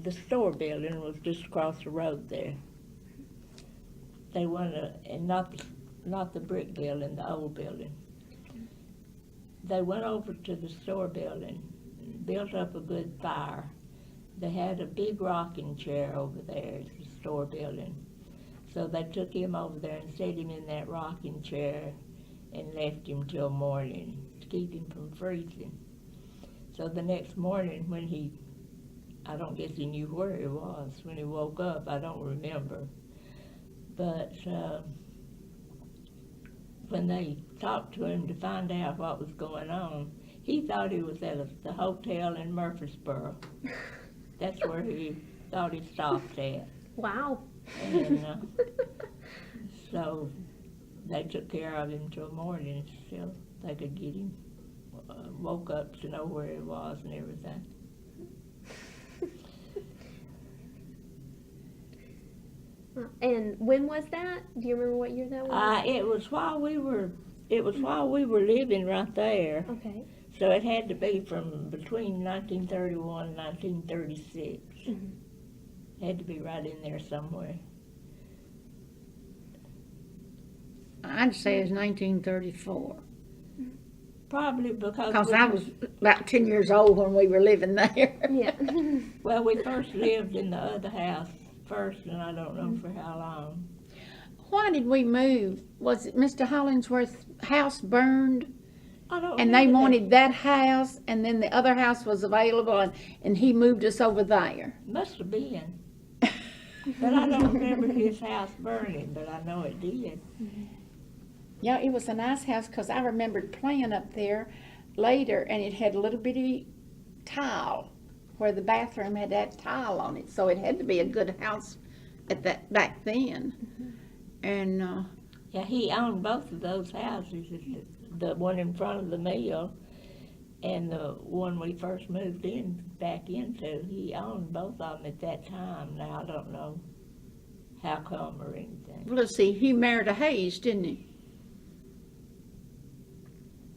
the store building was just across the road there. They went, and not the brick building, the old building. They went over to the store building, built up a good fire. They had a big rocking chair over there at the store building. So they took him over there and set him in that rocking chair and left him till morning to keep him from freezing. So the next morning when I don't guess he knew where he was. When he woke up, I don't remember. But when they talked to him to find out what was going on, he thought he was at the hotel in Murphysboro. That's where he thought he stopped at. Wow. And so they took care of him till morning till they could get him woke up to know where he was and everything. And when was that? Do you remember what year that was? It was while we were living right there. Okay. So it had to be from between 1931 and 1936. Mm-hmm. Had to be right in there somewhere. I'd say it's 1934. Probably because I was about 10 years old when we were living there. Yeah. well, we first lived in the other house first, and I don't know for how long. Why did we move? Was it Mr. Hollingsworth's house burned? I don't And they remember wanted that house, and then the other house was available, and he moved us over there. Must have been. But I don't remember his house burning, but I know it did. Yeah, it was a nice house, because I remembered playing up there later, and it had a little bitty tile where the bathroom had that tile on it, so it had to be a good house at that back then. And Yeah, he owned both of those houses, the one in front of the mill and the one we first moved back into. He owned both of them at that time. Now, I don't know how come or anything. well, let's see, he married a Haze, didn't he?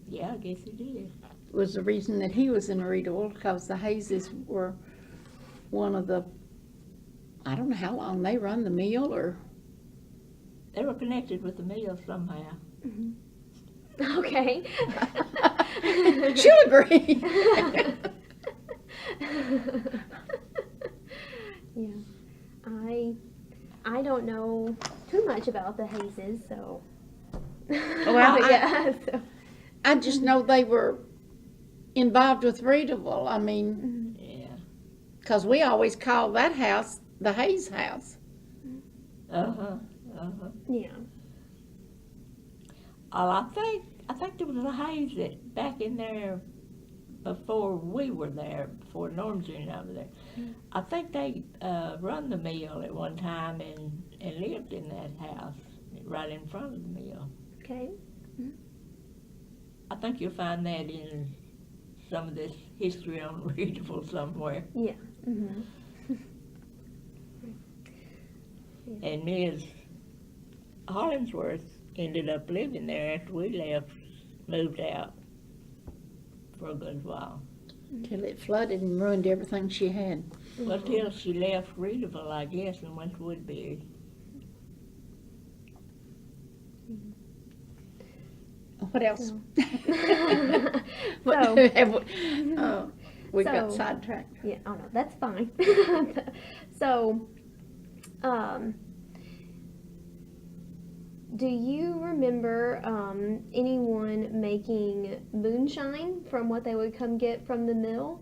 Yeah, I guess he did. Was the reason that he was in Readyville, because the Hazes were one of the, I don't know how long they run the mill, or They were connected with the mill somehow. Okay. she'll agree. Yeah. I don't know too much about the Hazes, so. Well, yeah. So. I just know they were involved with Readyville. I mean, Yeah. because we always called that house the Haze House. Uh-huh. Yeah. I think there was a Haze that back in there before we were there, before Normagine over there. I think they run the mill at one time and lived in that house right in front of the mill. Okay. I think you'll find that in some of this history on Readyville somewhere. Yeah. Mm-hmm. And Ms. Hollingsworth ended up living there after we left, moved out for a good while. Till it flooded and ruined everything she had. Well, till she left Readyville, I guess, and went to Woodbury. What else? So, we got So- sidetracked. yeah, oh no, that's fine. So, do you remember anyone making moonshine from what they would come get from the mill?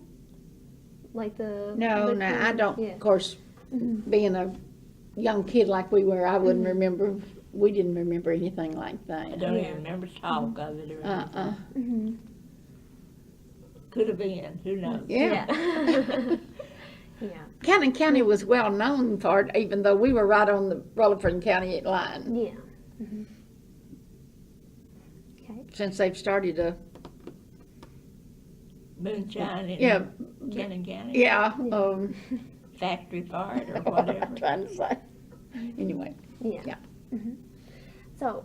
Like the No, liquid? I don't. Yeah. Of course, being a young kid like we were, I wouldn't remember. We didn't remember anything like I that. don't Yeah. even remember talk of it or anything. Mhm. Could have been, who knows? Yeah. Yeah. Yeah. Cannon County was well known for it, even though we were right on the Rutherford County line. Yeah. Mhm. Okay. Since they've started a Moonshine in Yeah. Cannon County? yeah, Factory part or what whatever. I'm trying to say. Anyway, Yeah. Yeah. Mhm. So,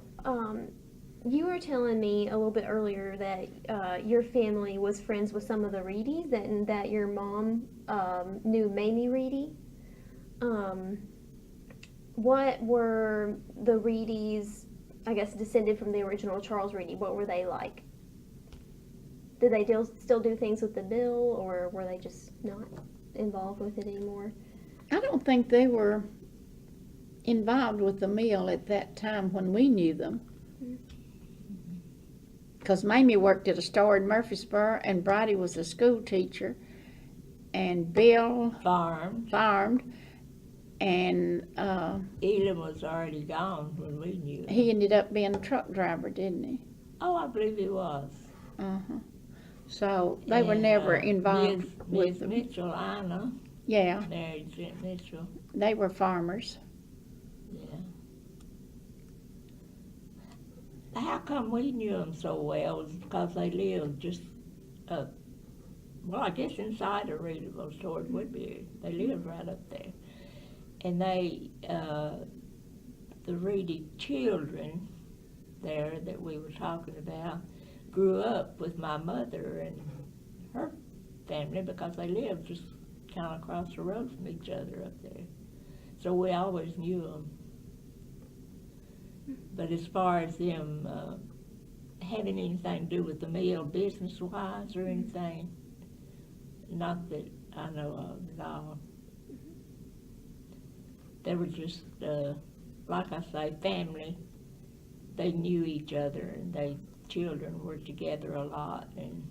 you were telling me a little bit earlier that your family was friends with some of the Reedies, and that your mom knew Mamie Reedy. What were the Reedies, I guess, descended from the original Charles Reedy? What were they like? Did they still do things with the mill, or were they just not involved with it anymore? I don't think they were involved with the mill at that time when we knew them. because Mamie worked at a store in Murphysboro, and Bridie was a school teacher, and Bill farmed, and Elam was already gone when we knew him. he ended up being a truck driver, didn't he? Oh, I believe he was. Uh-huh. So they were never involved with Miss Mitchell, Anna, Yeah, married St. Mitchell. they were farmers. Yeah. How come we knew them so well was because they lived just up, well, I guess inside of Readyville toward Woodbury. They lived right up there. And they, the Reedy children there that we were talking about grew up with my mother and her family because they lived just kind of across the road from each other up there. So we always knew them. But as far as them having anything to do with the mill business-wise or anything, not that I know of at all. They were just, like I say, family. They knew each other, and they children were together a lot, and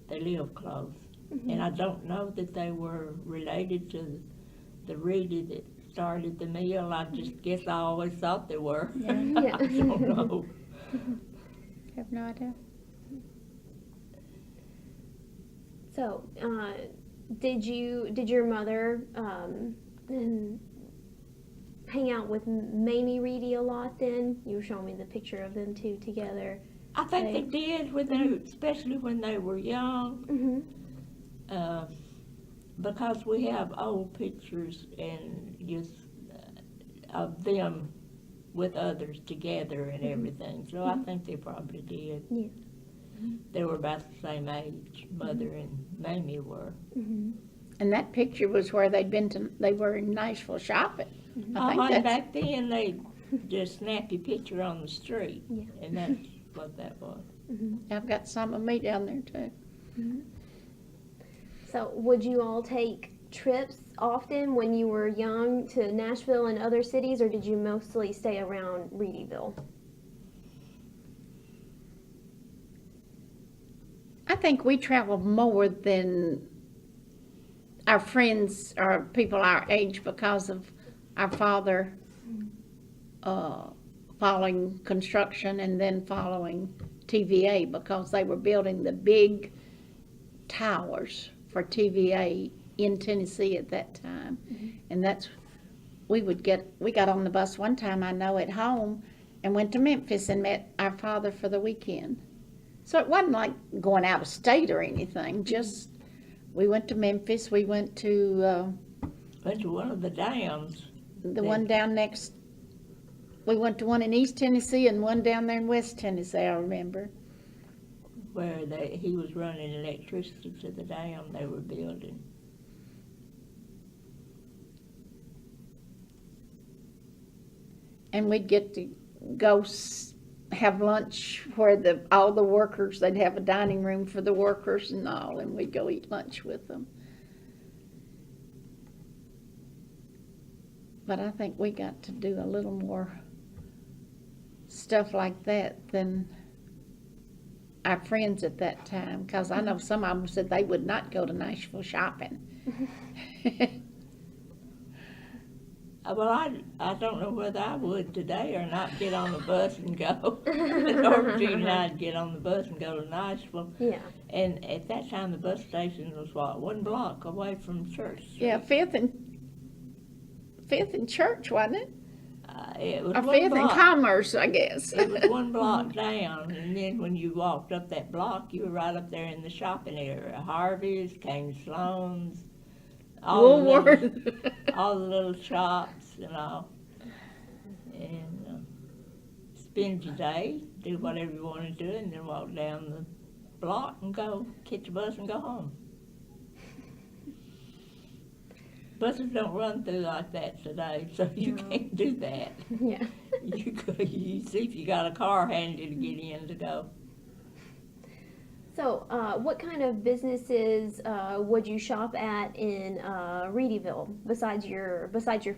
they lived close. Mm-hmm. And I don't know that they were related to the Reedy that started the mill. I just guess I always thought they were. Yeah. Yeah. I don't know. Have no idea. So, did your mother hang out with Mamie Reedy a lot then? You were showing me the picture of them two together. I think they did, when they, especially when they were young. Mm-hmm. Because we have old pictures and just of them with others together and everything. So I think they probably did. Yeah. They were about the same age, Mother and Mamie were. Mm-hmm. And that picture was where they were in Nashville shopping. I think And that's, back then they just snap your picture on the street, Yeah. and that's what that was. Mm-hmm. I've got some of me down there too. Mm-hmm. So, would you all take trips often when you were young to Nashville and other cities, or did you mostly stay around Readyville? I think we traveled more than our friends or people our age because of our father following construction and then following TVA, because they were building the big towers for TVA in Tennessee at that time. Mm-hmm. And we got on the bus one time, I know, at home, and went to Memphis and met our father for the weekend. So it wasn't like going out of state or anything, just we went to Memphis, we went to One of the dams. the one down next, we went to one in East Tennessee and one down there in West Tennessee, I remember. Where he was running electricity to the dam they were building. And we'd get to go have lunch where all the workers, they'd have a dining room for the workers and all, and we'd go eat lunch with them. But I think we got to do a little more stuff like that than our friends at that time, because I know some of them said they would not go to Nashville shopping. Well, I don't know whether I would today or not get on the bus and go. Normagine and I'd get on the bus and go to Nashville. Yeah. And at that time, the bus station was, what, 1 block away from Church Street? Yeah, Fifth and Church, wasn't it? It was Or 1 Fifth and block. Commerce, I guess. It was 1 block down, and then when you walked up that block, you were right up there in the shopping area. Harvey's, Kane Sloan's, all the little shops and all. And spend your day, do whatever you want to do, and then walk down the block and go catch a bus and go home. Buses don't run through like that today, so you can't do that. Yeah. You see if you got a car handy to get in to go. So, what kind of businesses would you shop at in Readyville besides your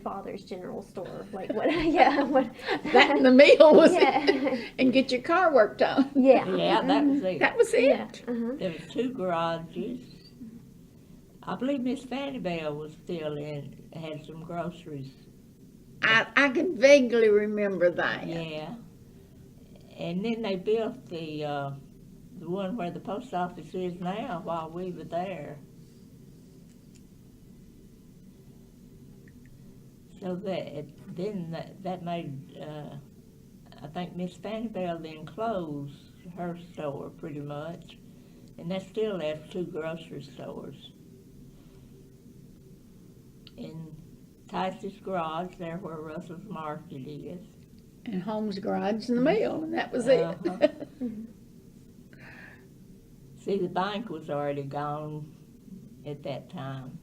father's general store? Like what? Yeah, what? That and the mill was Yeah. it. And get your car worked on. Yeah. Yeah, that was it. That was it. Yeah. Uh-huh. There was 2 garages. I believe Miss Fanny Bell was still had some groceries. I can vaguely remember that. Yeah. And then they built the one where the post office is now while we were there. So that made, I think Miss Fanny Bell then closed her store pretty much. And that still left 2 grocery stores. In Tice's garage, there where Russell's Market is. And Holmes' garage and the mill, and that was Uh-huh. it. See, the bank was already gone at that time.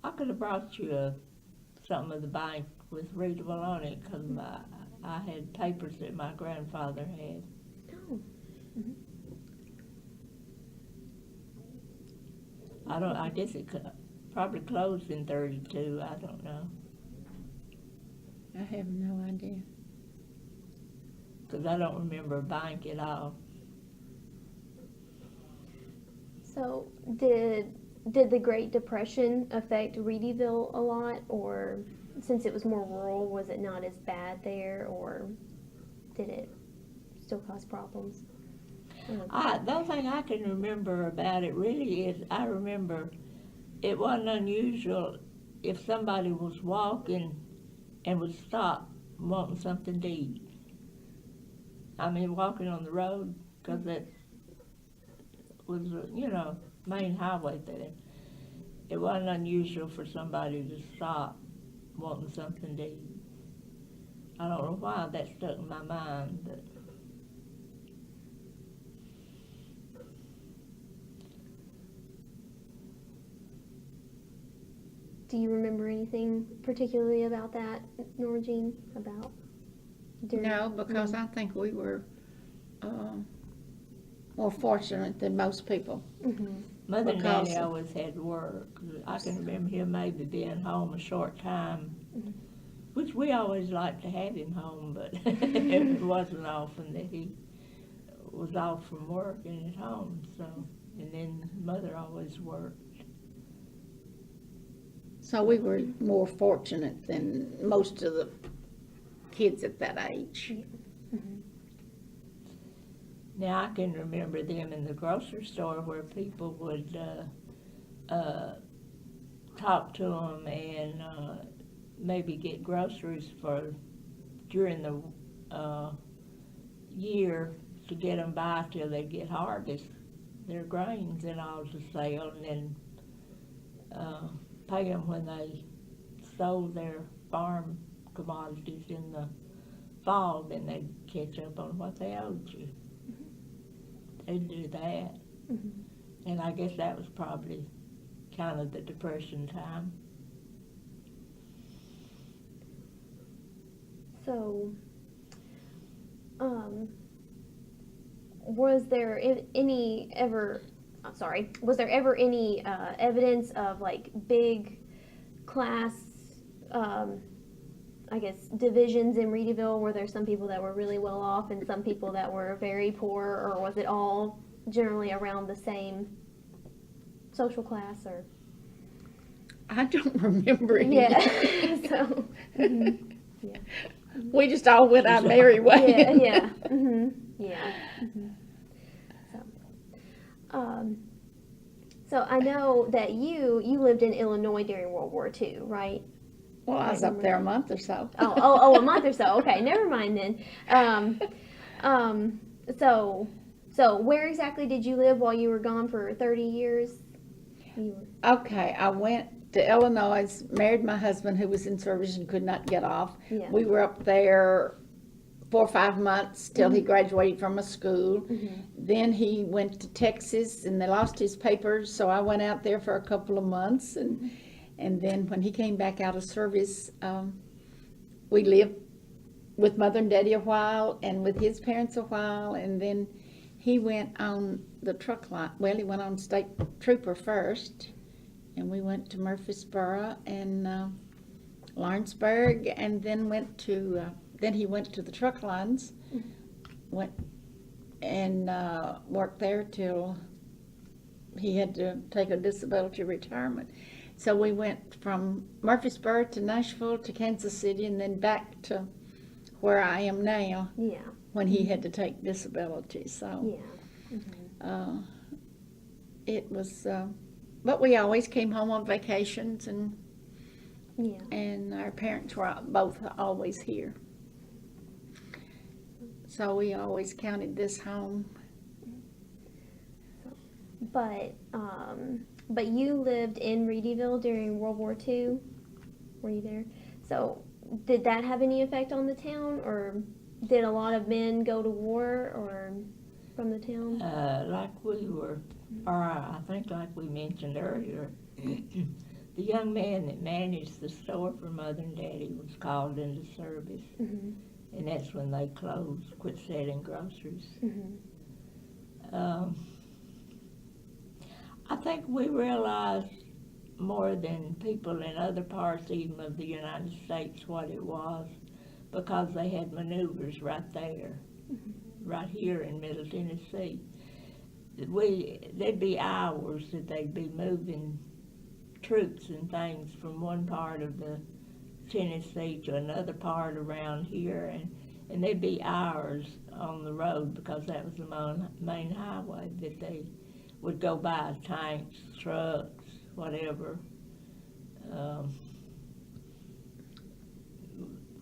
I could have brought you something of the bank with Readyville on it, because I had papers that my grandfather had. Oh. I guess it probably closed in 32, I don't know. I have no idea. Because I don't remember a bank at all. So, did the Great Depression affect Readyville a lot, or since it was more rural, was it not as bad there, or did it still cause problems? The only thing I can remember about it really is I remember it wasn't unusual if somebody was walking and would stop wanting something to eat. I mean, walking on the road, because that was, main highway there. It wasn't unusual for somebody to stop wanting something to eat. I don't know why that stuck in my mind, but do you remember anything particularly about that, Normagine? About No, because I think we were more fortunate than most people. Mm-hmm. Mother and Because- Daddy always had work. I can remember him maybe being home a short time, which we always liked to have him home, but it wasn't often that he was off from work and at home. So, and then Mother always worked. So we were more fortunate than most of the kids at that age. Now I can remember them in the grocery store where people would talk to them and maybe get groceries for during the year to get them by till they get harvest their grains and all to sale, and then pay them when they sold their farm commodities in the fall. Then they'd catch up on what they owed you. They'd do that. Mm-hmm. And I guess that was probably kind of the Depression time. So, was there ever any evidence of like big class, I guess, divisions in Readyville? Were there some people that were really well off and some people that were very poor, or was it all generally around the same social class? Or I don't remember any. yeah, so yeah. We just all went our merry way. Yeah, yeah, mm-hmm. Yeah. Mm-hmm. So I know that you lived in Illinois during World War II, right? Well, I was up there a month or so. Oh, a month or so. Okay, never mind then. So where exactly did you live while you were gone for 30 years? Okay, I went to Illinois, married my husband who was in service and could not get off. Yeah. We were up there 4 or 5 months till he graduated from a school. Mm-hmm. Then he went to Texas and they lost his papers, so I went out there for a couple of months. And then when he came back out of service, we lived with Mother and Daddy a while and with his parents a while. And then he went on the truck line. Well, he went on state trooper first, and we went to Murphysboro and Lawrenceburg, and then then he went to the truck lines, went and worked there till he had to take a disability retirement. So we went from Murphysboro to Nashville to Kansas City, and then back to where I am now. Yeah. When he had to take disability. So Yeah. it was, but we always came home on vacations, and Yeah. and our parents were both always here. So we always counted this home. But you lived in Readyville during World War II. Were you there? So did that have any effect on the town, or did a lot of men go to war or from the town? Like we were, or I think like we mentioned earlier, the young man that managed the store for Mother and Daddy was called into service, and that's when they closed, quit selling groceries. I think we realized more than people in other parts even of the United States what it was, because they had maneuvers right there, right here in Middle Tennessee. There'd be hours that they'd be moving troops and things from one part of the Tennessee to another part around here, and there'd be hours on the road because that was the main highway that they would go by, tanks, trucks, whatever.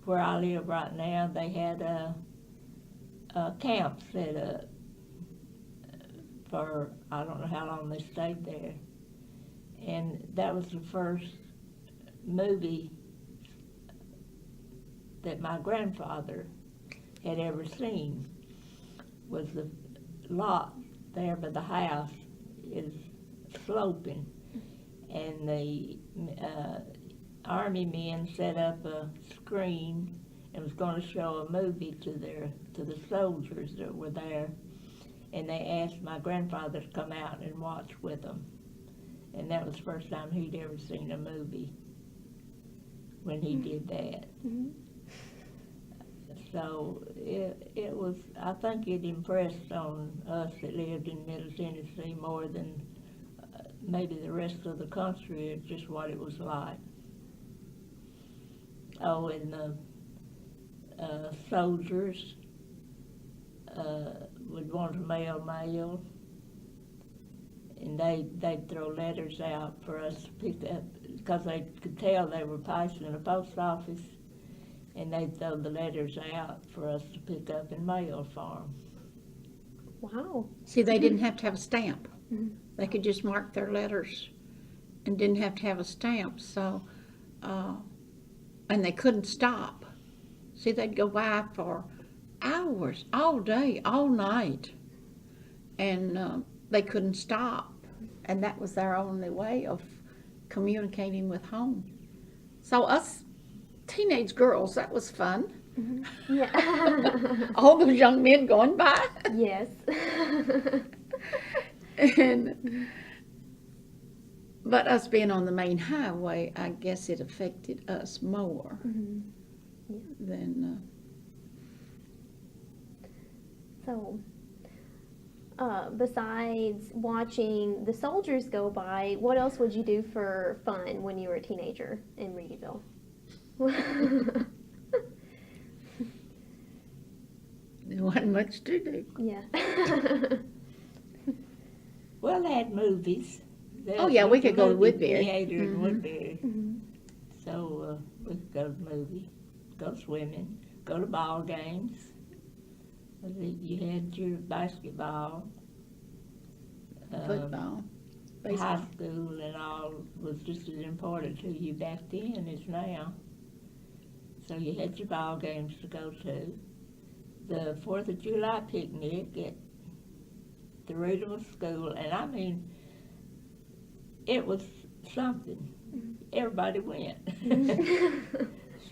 Where I live right now, they had a camp set up for, I don't know how long they stayed there. And that was the first movie that my grandfather had ever seen, was the lot there by the house is sloping, and the Army men set up a screen and was going to show a movie to the soldiers that were there, and they asked my grandfather to come out and watch with them, and that was the first time he'd ever seen a movie when he did that. So it was, I think it impressed on us that lived in Middle Tennessee more than maybe the rest of the country, just what it was like. Oh, and the soldiers would want to mail, and they'd throw letters out for us to pick up, because they could tell they were passing the post office, and they'd throw the letters out for us to pick up and mail for them. Wow. See, they didn't have to have a stamp. They could just mark their letters and didn't have to have a stamp. So, and they couldn't stop. See, they'd go by for hours, all day, all night, and they couldn't stop. And that was their only way of communicating with home. So us teenage girls, that was fun. Yeah. All those young men going by. Yes. But us being on the main highway, I guess it affected us more than. So, besides watching the soldiers go by, what else would you do for fun when you were a teenager in Readyville? There wasn't much to do. Yeah. Well, they had movies. Oh yeah, we could go to Woodbury. Theater in Woodbury. So we could go to the movie, go swimming, go to ball games. You had your basketball, Football, high baseball. school and all was just as important to you back then as now. So you had your ball games to go to. The 4th of July picnic at the Readyville School, and I mean, it was something. Everybody went.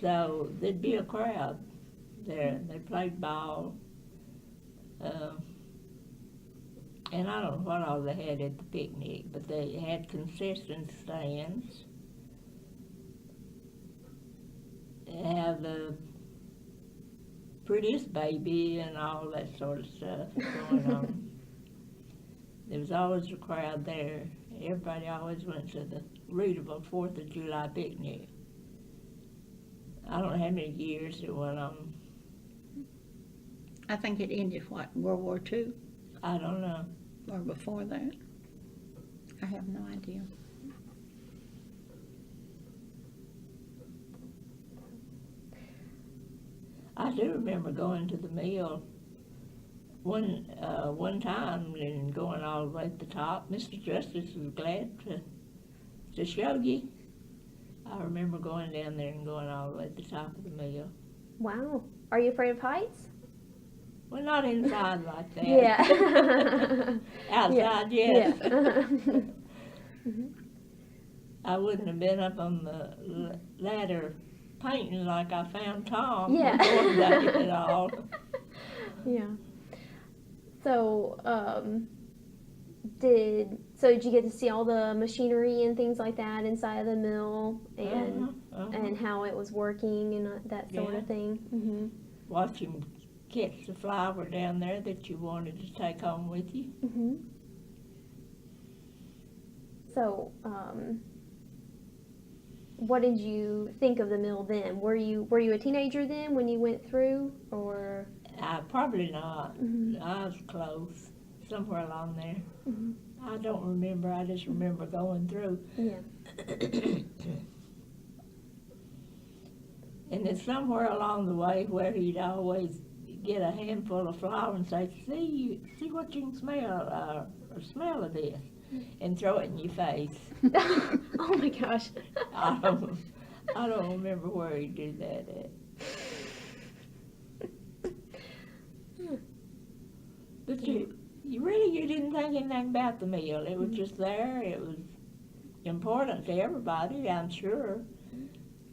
So there'd be a crowd there. They played ball. And I don't know what all they had at the picnic, but they had concession stands. They have the prettiest baby and all that sort of stuff going on. There was always a crowd there. Everybody always went to the Readyville 4th of July picnic. I don't know how many years it went on. I think it ended, what, World War II? I don't know. Or before that? I have no idea. I do remember going to the mill one time and going all the way to the top. Mr. Justice was glad to show you. I remember going down there and going all the way to the top of the mill. Wow. Are you afraid of heights? Well, not inside like that. Yeah. Outside, Yeah. yes. Yeah. I wouldn't have been up on the ladder painting like I found Tom. Yeah. Before that at all. Yeah. So, did you get to see all the machinery and things like that inside of the mill, and and how it was working and that sort of thing? Mm-hmm. Watch him catch the flour down there that you wanted to take home with you. Mm-hmm. So, what did you think of the mill then? Were you a teenager then when you went through, or? Probably not. Mm-hmm. I was close, somewhere along there. Mm-hmm. I don't remember. I just remember going through. Yeah. And then somewhere along the way where he'd always get a handful of flour and say, see what you can smell, or smell of this, and throw it in your face. Oh my gosh. I don't remember where he did that at. But you didn't think anything about the meal. It was just there. It was important to everybody, I'm sure.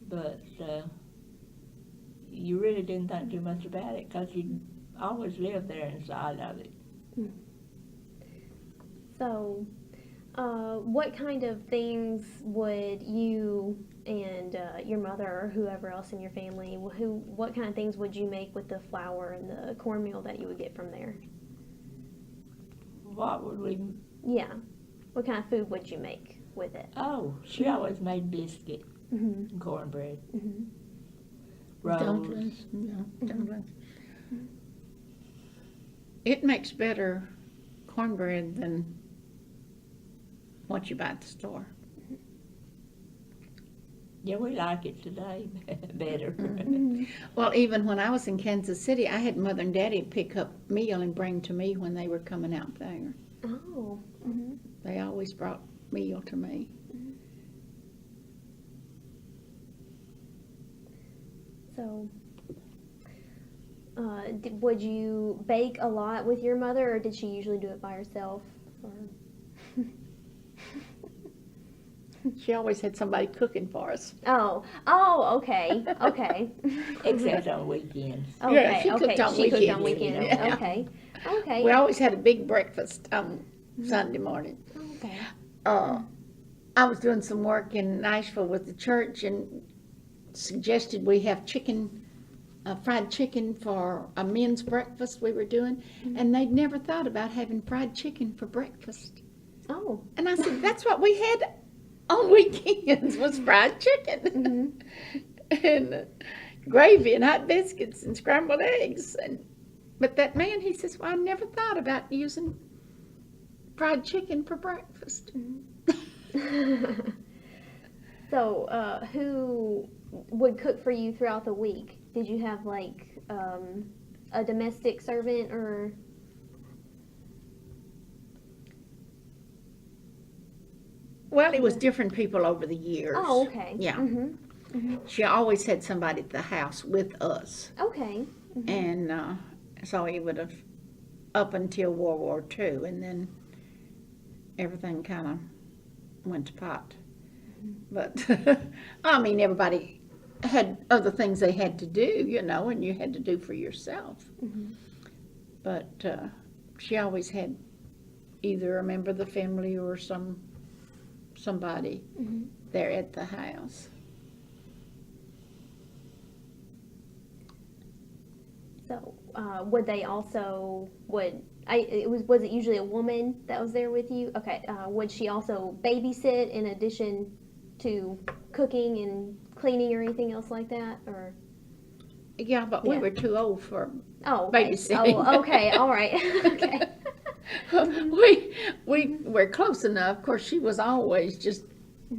But you really didn't think too much about it because you always lived there inside of it. So, what kind of things would you and your mother or whoever else in your family, what kind of things would you make with the flour and the cornmeal that you would get from there? What would we? Yeah. What kind of food would you make with it? Oh, she always made biscuit and cornbread. Mm-hmm. Rolls. Dumplings. No, dumplings. It makes better cornbread than what you buy at the store. Yeah, we like it today better. Well, even when I was in Kansas City, I had Mother and Daddy pick up meal and bring to me when they were coming out there. Oh. Mm-hmm. They always brought meal to me. So, would you bake a lot with your mother, or did she usually do it by herself? Or? She always had somebody cooking for us. Oh, okay. Except on weekends. Okay, Yeah, she okay. cooked on She cooked on weekends. weekends. Yeah. Okay. We always had a big breakfast on Sunday morning. Okay. I was doing some work in Nashville with the church and suggested we have fried chicken for a men's breakfast we were doing, and they'd never thought about having fried chicken for breakfast. Oh. And I said, that's what we had on weekends, was fried chicken. And gravy and hot biscuits and scrambled eggs. But that man, he says, well, I never thought about using fried chicken for breakfast. So, who would cook for you throughout the week? Did you have like a domestic servant or? Well, it was different people over the years. Oh, okay. Yeah. She always had somebody at the house with us. Okay. And so he would have, up until World War II, and then everything kind of went to pot. But, I mean, everybody had other things they had to do, and you had to do for yourself. But she always had either a member of the family or somebody there at the house. So, would they also, was it usually a woman that was there with you? Okay, would she also babysit in addition to cooking and cleaning or anything else like that, or? Yeah, but we Yeah. were too old for Oh, okay. babysitting. Oh, okay, all right, okay. we were close enough. Of course, she was always just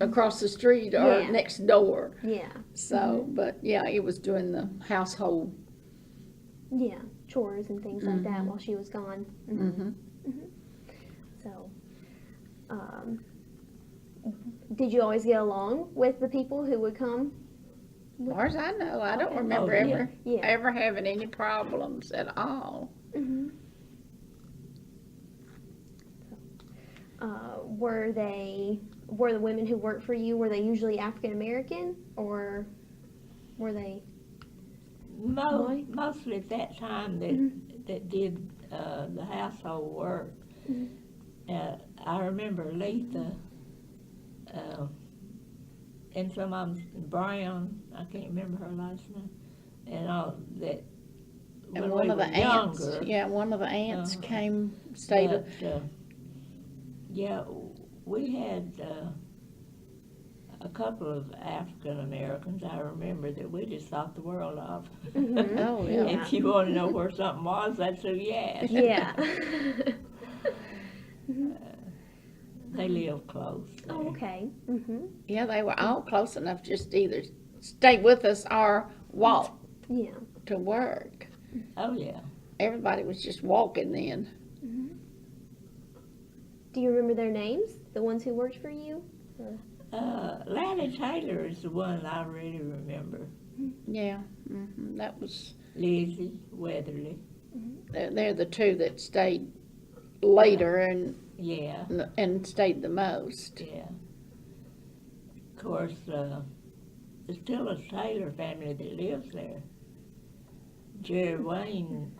across the street or Yeah. next door. Yeah, So, but yeah, it was doing the household. yeah, chores and things like that while she was gone. Mm-hmm. So, did you always get along with the people who would come? As far as I know, I don't Okay. remember Oh, yeah. ever having any problems at all. Mm-hmm. Were the women who worked for you, were they usually African American, or were they? Boy? Mostly at that time that did the household work. I remember Letha, and some of them, Brown, I can't remember her last name, and all that. And when one we of the were aunts, younger, one of the aunts came, stayed. but, yeah, we had a couple of African Americans I remember that we just thought the world of. Oh, yeah. If you want to know where something was, that's who you asked. Yeah. They live close there. Oh, okay. Mm-hmm. Yeah, they were all close enough just to either stay with us or walk Yeah. to work. Oh, yeah. Everybody was just walking then. Do you remember their names? The ones who worked for you? Lanny Taylor is the one I really remember. Yeah, that was. Lizzie Weatherly. They're the two that stayed later Yeah, and stayed the most. yeah. Of course, there's still a Taylor family that lives there. Jerry Wayne,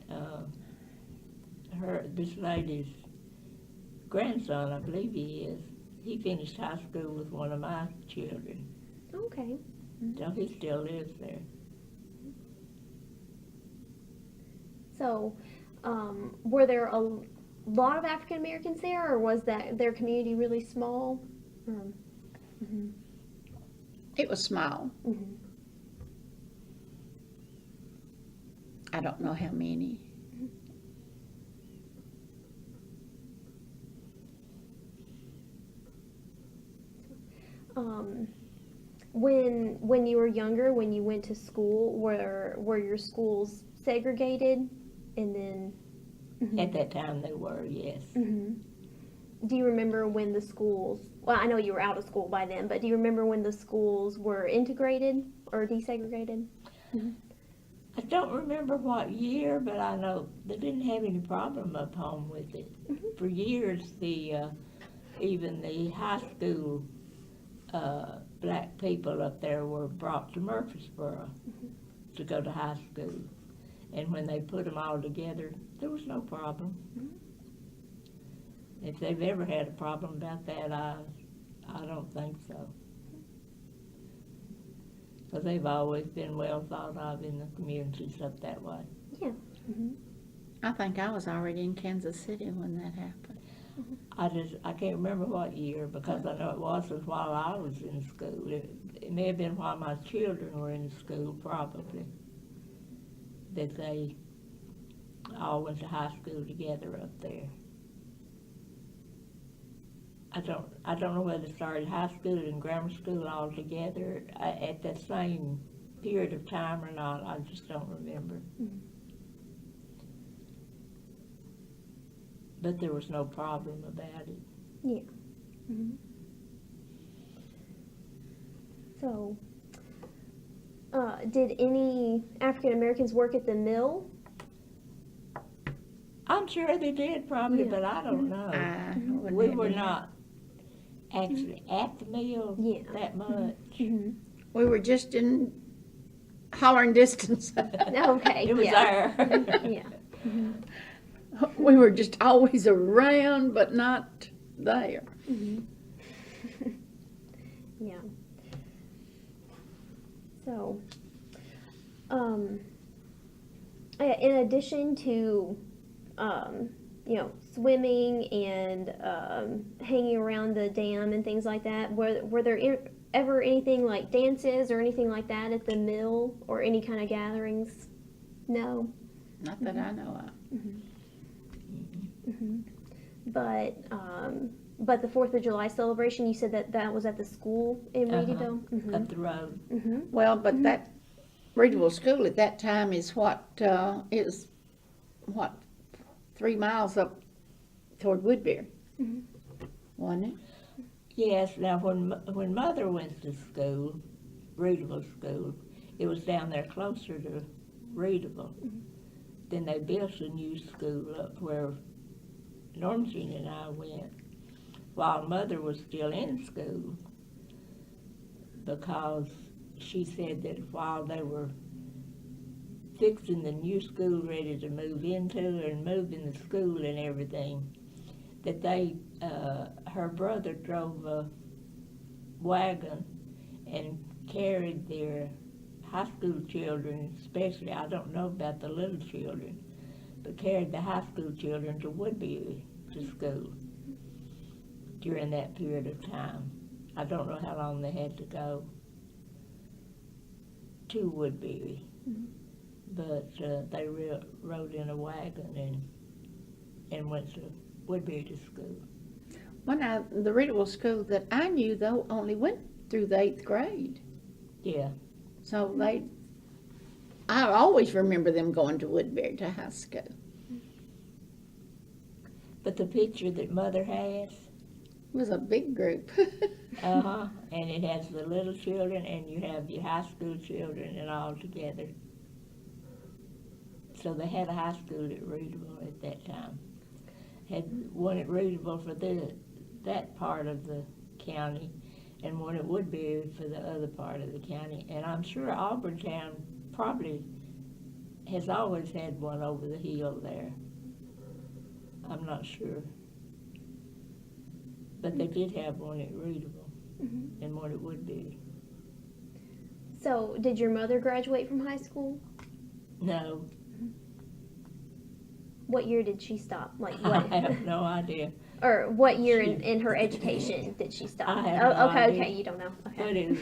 this lady's grandson, I believe he is. He finished high school with one of my children, Okay. so he still lives there. So, were there a lot of African Americans there, or was their community really small? It was small. Mm-hmm. I don't know how many. When you were younger, when you went to school, were your schools segregated, and then? At that time they were, yes. Do you remember when the schools? Well, I know you were out of school by then, but do you remember when the schools were integrated or desegregated? I don't remember what year, but I know they didn't have any problem up home with it. For years, even the high school black people up there were brought to Murphysboro to go to high school. And when they put them all together, there was no problem. If they've ever had a problem about that, I don't think so. Because they've always been well thought of in the communities up that way. Yeah. I think I was already in Kansas City when that happened. I can't remember what year, because I know it wasn't while I was in school. It may have been while my children were in school, probably, that they all went to high school together up there. I don't know whether they started high school and grammar school all together at that same period of time or not. I just don't remember. But there was no problem about it. Yeah. So, did any African Americans work at the mill? I'm sure they did probably, Yeah. but I don't know. wouldn't We have were been- not actually at the mill Yeah. that much. We were just in hollering distance. Okay. It was yeah. there. Yeah. We were just always around, but not there. Mm-hmm. Yeah. So, in addition to, swimming and hanging around the dam and things like that, were there ever anything like dances or anything like that at the mill or any kind of gatherings? No. Not that I know of. Mm-hmm. Mm-hmm. But the 4th of July celebration, you said that was at the school in Readyville? Mm-hmm. Up the road. Mm-hmm. Well, but that Readyville School at that time is 3 miles up toward Woodbury, Mm-hmm. wasn't it? Yes, now when Mother went to school, Readyville School, it was down there closer to Readyville. Mm-hmm. Then they built a new school up where Normagine and I went while Mother was still in school, because she said that while they were fixing the new school ready to move into and moving the school and everything, that her brother drove a wagon and carried their high school children, especially, I don't know about the little children, but carried the high school children to Woodbury to school during that period of time. I don't know how long they had to go to Woodbury, but they rode in a wagon and went to Woodbury to school. The Readyville School that I knew, though, only went through the 8th grade. Yeah. So I always remember them going to Woodbury to high school. But the picture that Mother has, It was a big group. and it has the little children and you have your high school children and all together. So they had a high school at Readyville at that time. Had one at Readyville for that part of the county and one at Woodbury for the other part of the county. And I'm sure Auburntown probably has always had one over the hill there. I'm not sure. But they did have one at Readyville and one at Woodbury. So, did your mother graduate from high school? No. What year did she stop? Like I what? have no idea. Or what year in her education did she stop? I have no okay, idea. okay, you don't know. Okay. But it was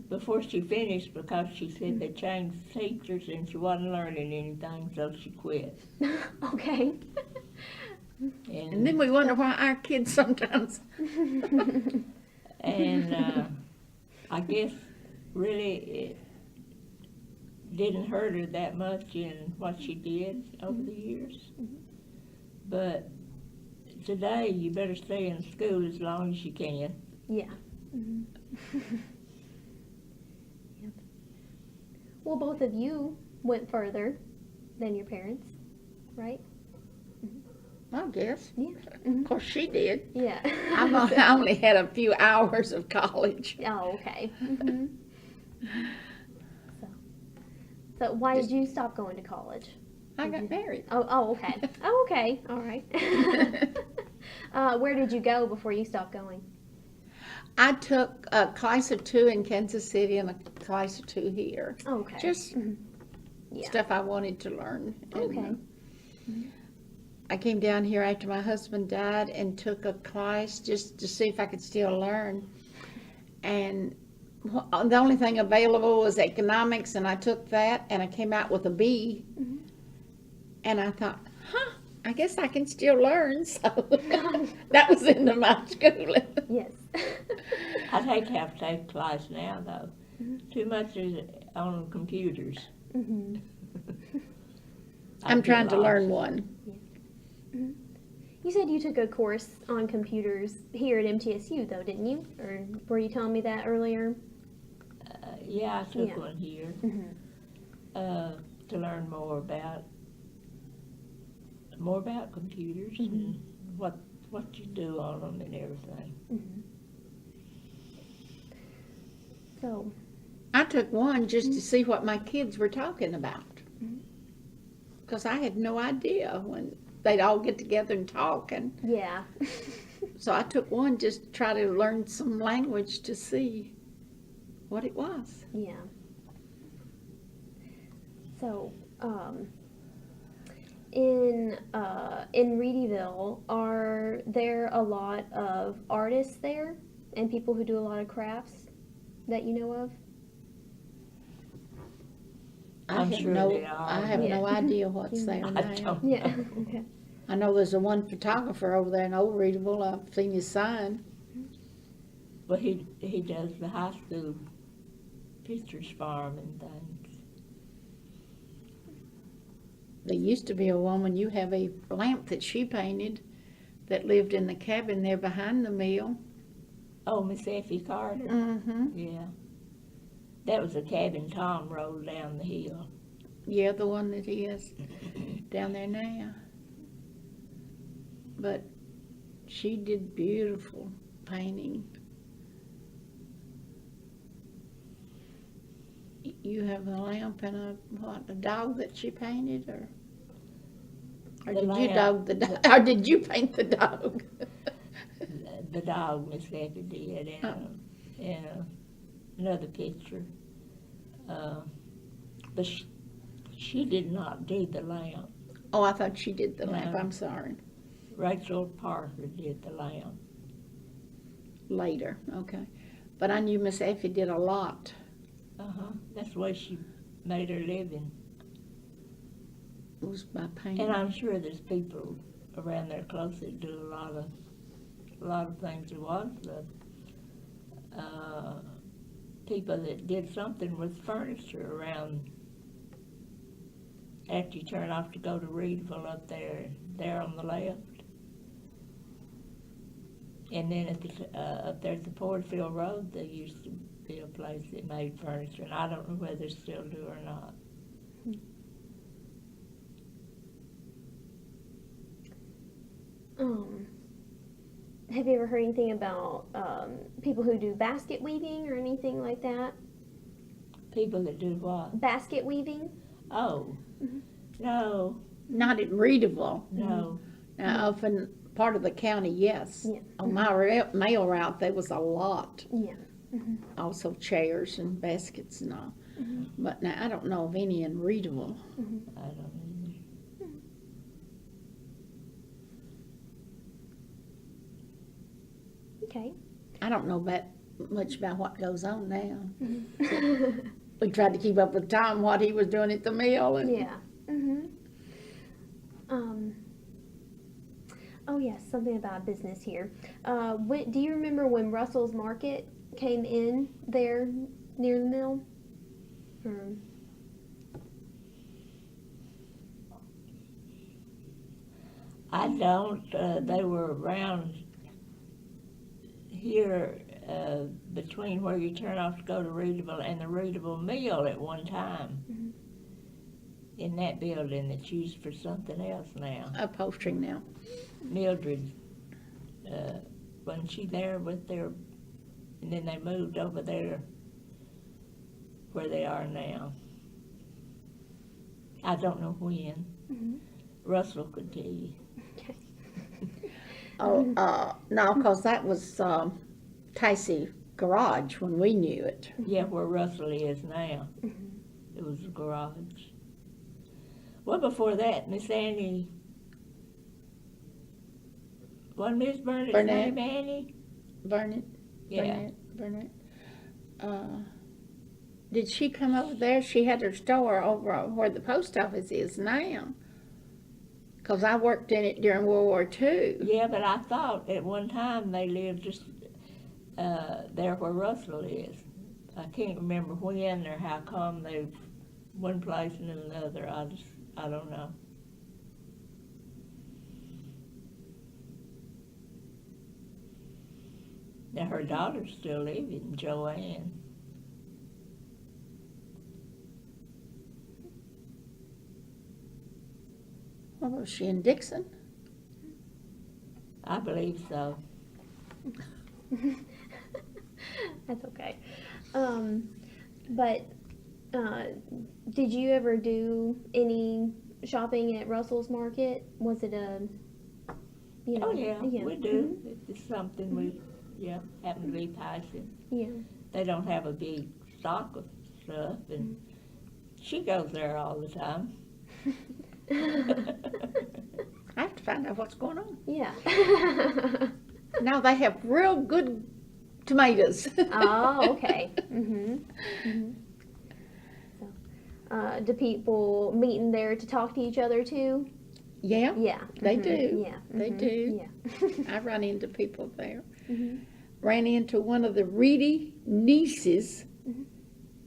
before she finished, because she said they changed teachers and she wasn't learning anything, so she quit. Okay. And then we wonder why our kids sometimes. And I guess really it didn't hurt her that much in what she did over the years. But today you better stay in school as long as you can. Yeah. Yep. Well, both of you went further than your parents, right? I guess. Yeah. Of course she did. Yeah. I only had a few hours of college. Oh, okay. So why did you stop going to college? I got married. Oh, okay. Oh, okay. All right. Where did you go before you stopped going? I took a class of 2 in Kansas City and a class of 2 here. Oh, okay. Just Yeah. stuff I wanted to learn. And, Okay. I came down here after my husband died and took a class just to see if I could still learn. And the only thing available was economics, and I took that, and I came out with a B. And I thought, I guess I can still learn. So that was into my schooling. Yes. I'd hate to have to take a class now, though. Too much is on computers. I'm trying to learn one. You said you took a course on computers here at MTSU, though, didn't you? Or were you telling me that earlier? Yeah, I took Yeah. one here to learn more about computers and what you do on them and everything. So, I took one just to see what my kids were talking about. because I had no idea when they'd all get together and talk, and Yeah. so I took one just to try to learn some language to see what it was. Yeah. So, in Readyville, are there a lot of artists there and people who do a lot of crafts that you know of? I'm sure they are. I have Yeah. no idea what's there I now. don't Yeah. know. Okay. I know there's a one photographer over there in Old Readyville. I've seen his sign. But he does the high school pictures farm and things. There used to be a woman, you have a lamp that she painted that lived in the cabin there behind the mill. Oh, Miss Effie Carter? Mm-hmm. Yeah. That was a cabin Tom rolled down the hill. Yeah, the one that he is down there now. But she did beautiful painting. You have a lamp and a dog that she painted, or The did you lamp. or did you paint the dog? The dog Miss Effie did, and another picture. But she did not do the lamp. Oh, I thought she did the lamp. No. I'm sorry. Rachel Parker did the lamp. Later, okay. But I knew Miss Effie did a lot. That's the way she made her living. It was by painting. And I'm sure there's people around there close that do a lot of things. There was people that did something with furniture around after you turn off to go to Readyville up there on the left. And then up there at the Porterfield Road, there used to be a place that made furniture, and I don't know whether they still do or not. Have you ever heard anything about people who do basket weaving or anything like that? People that do what? Basket weaving? Oh, Mhm. no, Not in Readyville. no. Now, up in part of the county, yes. Yeah. On my mail route, there was a lot. Yeah. Also chairs and baskets and all. Mhm. But now, I don't know of any in Readyville. I don't either. Okay. I don't know much about what goes on now. We tried to keep up with Tom, what he was doing at the mill. And Yeah. Oh yes, something about business here. Do you remember when Russell's Market came in there near the mill? Or, I don't, they were around here, between where you turn off to go to Readyville and the Readyville Mill at one time. Mhm. In that building that's used for something else now. upholstery now. Mildred, wasn't she there with their, and then they moved over there where they are now. I don't know when. Mhm. Russell could tell you. Okay. Oh, no, because that was Casey Garage when we knew it. Yeah, where Russell is now. Mhm. It was a garage. Well, before that, Miss Annie, wasn't Miss Burnett's Burnett. name Annie? Burnett. Yeah. Burnett. Did she come over there? She had her store over where the post office is now. Because I worked in it during World War II. Yeah, but I thought at one time they lived just there where Russell is. I can't remember when or how come they one place and then another. I don't know. Now her daughter's still living, Joanne. What was she in Dixon? I believe so. That's okay. But did you ever do any shopping at Russell's Market? Was it a, you know? Oh, yeah, we do. It's something we, happen to be passing. Yeah. They don't have a big stock of stuff, and she goes there all the time. I have to find out what's going on. Yeah. Now they have real good tomatoes. Oh, okay. So, do people meet in there to talk to each other too? Yeah, Yeah. they do. Yeah. They do. Yeah. I run into people there. Ran into one of the Reedy nieces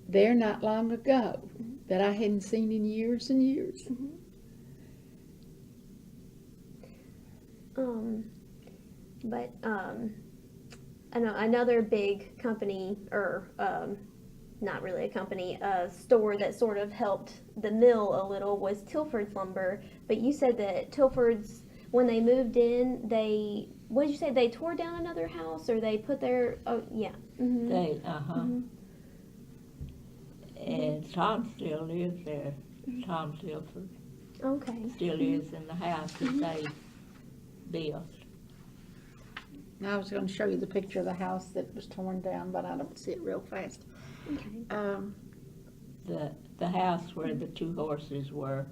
there not long ago that I hadn't seen in years and years. I know another big company, or not really a company, a store that sort of helped the mill a little was Tilford's Lumber. But you said that Tilford's, when they moved in, what did you say, they tore down another house, or they put their, They, and Tom still lives there. Tom Tilford Okay. still lives in the house that they built. I was going to show you the picture of the house that was torn down, but I don't see it real fast. Okay. The house where the two horses were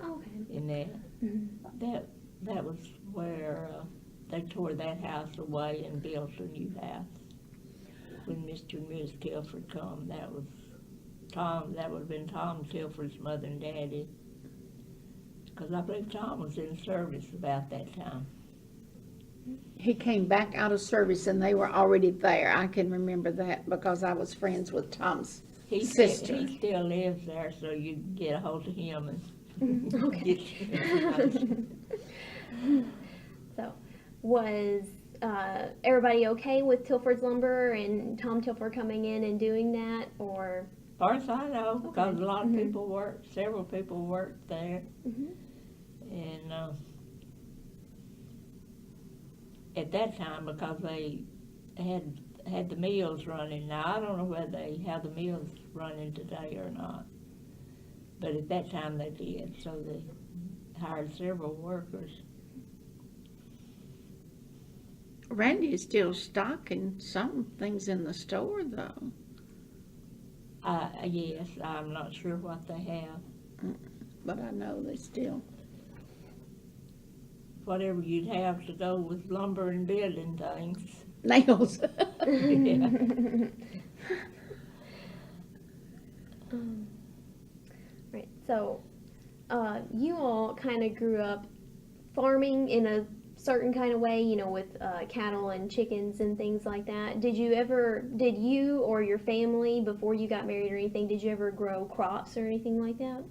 Okay. in there, that was where they tore that house away and built a new house. When Mr. and Miss Tilford come, that was Tom. That would have been Tom Tilford's mother and daddy, because I believe Tom was in service about that time. He came back out of service and they were already there. I can remember that because I was friends with Tom's sister. He still lives there, so you can get a hold of him and Okay. get So, was everybody okay with Tilford's Lumber and Tom Tilford coming in and doing that, or? As far as I know, because Okay. a lot of people worked, several people worked there, Mhm. and at that time, because they had the mills running. Now I don't know whether they have the mills running today or not, but at that time they did. So they hired several workers. Randy is still stocking some things in the store, though. Yes, I'm not sure what they have. But I know they still. Whatever you'd have to go with lumber and building things. Nails. Yeah. Right. So, you all kind of grew up farming in a certain kind of way, with cattle and chickens and things like that. Did you or your family, before you got married or anything, did you ever grow crops or anything like that?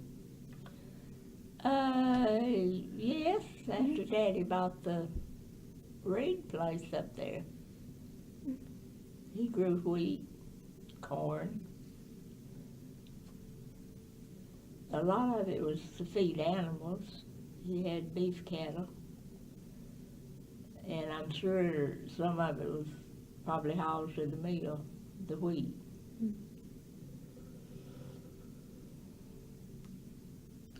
Yes, after Daddy bought the Reed place up there. He grew wheat, corn. A lot of it was to feed animals. He had beef cattle. And I'm sure some of it was probably hauled to the mill, the wheat.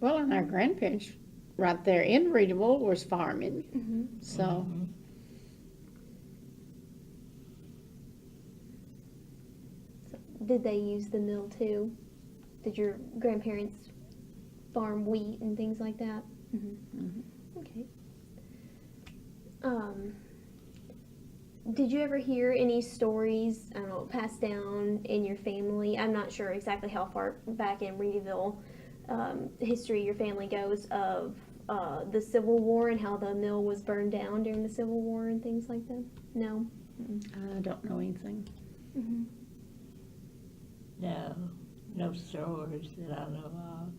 Well, and our grandparents right there in Readyville was farming. So, Did they use the mill too? Did your grandparents farm wheat and things like that? Okay. Did you ever hear any stories, I don't know, passed down in your family? I'm not sure exactly how far back in Readyville history your family goes, of the Civil War and how the mill was burned down during the Civil War and things like that? No? I don't know anything. No stories that I know of.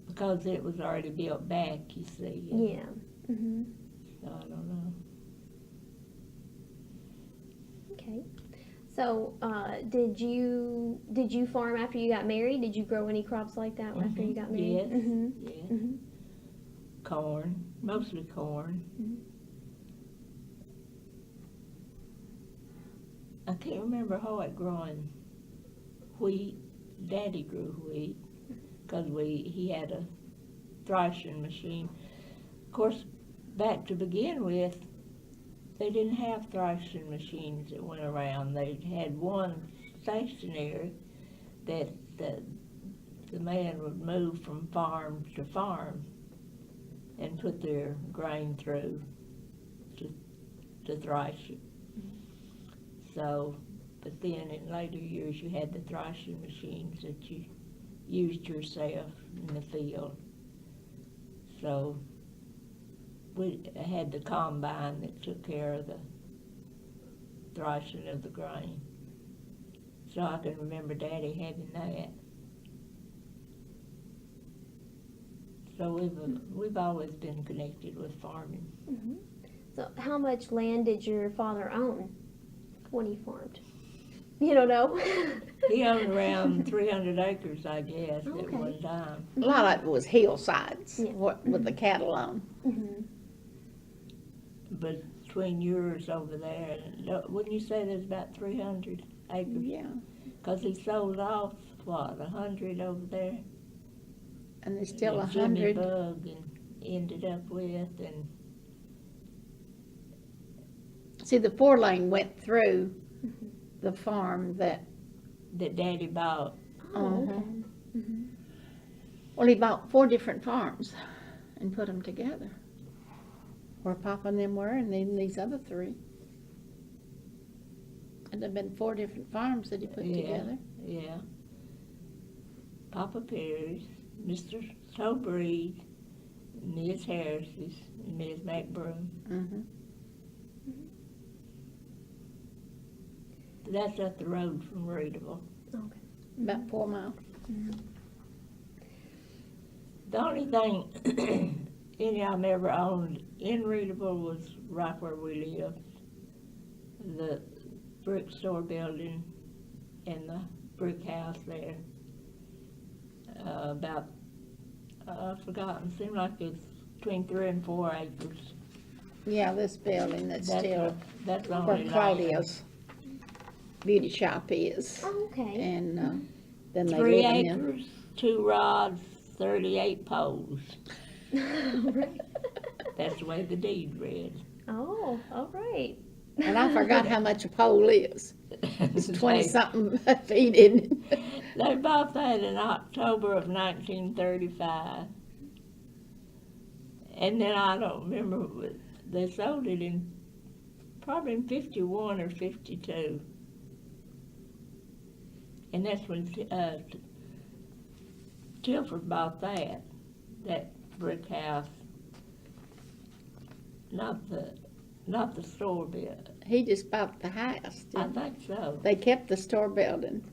Because it was already built back, you see. Yeah. So I don't know. Okay. So, did you farm after you got married? Did you grow any crops like that after you got married? Yes. Yes. Corn, mostly corn. I can't remember how it growing wheat. Daddy grew wheat, because he had a thrashing machine. Of course, back to begin with, they didn't have thrashing machines that went around. They had one stationary that the man would move from farm to farm and put their grain through to thrash it. So, but then in later years you had the thrashing machines that you used yourself in the field. So we had the combine that took care of the thrashing of the grain. So I can remember Daddy having that. So we've always been connected with farming. Mm-hmm. So how much land did your father own when he farmed? You don't know? He owned around 300 acres, I guess, at Okay. one time. A lot of it was hillsides, Yeah. with the cattle on. Mm-hmm. But between yours over there, wouldn't you say there's about 300 acres? Yeah. Because he sold off, 100 over there? And there's still that Jimmy 100. Bug and ended up with, and See, the 4-lane went through the farm that, that Daddy bought. Oh, Uh-huh. okay. Mm-hmm. well, he bought 4 different farms and put them together. Where Papa and them were, and then these other 3. And there've been 4 different farms that he put together. Yeah. Papa Perry's, Mr. Tobreed, Miss Harris's, and Miss McBroom. Mm-hmm. That's up the road from Readyville. Okay. About 4 miles. The only thing any of them ever owned in Readyville was right where we lived. The brick store building and the brick house there. I've forgotten, seemed like it's between 3 and 4 acres. Yeah, this building that's still That's where only Claudia's beauty shop is. Oh, okay. And then they 3 live in there. acres, 2 rods, 38 poles. Right. That's the way the deed read. Oh, all right. And I forgot how much a pole is. It's 20-something feet, isn't it? They bought that in October of 1935. And then I don't remember, but they sold it probably in 51 or 52. And that's when Tilford bought that brick house. Not the store bit. He just bought the house, I didn't think so. they? Kept the store building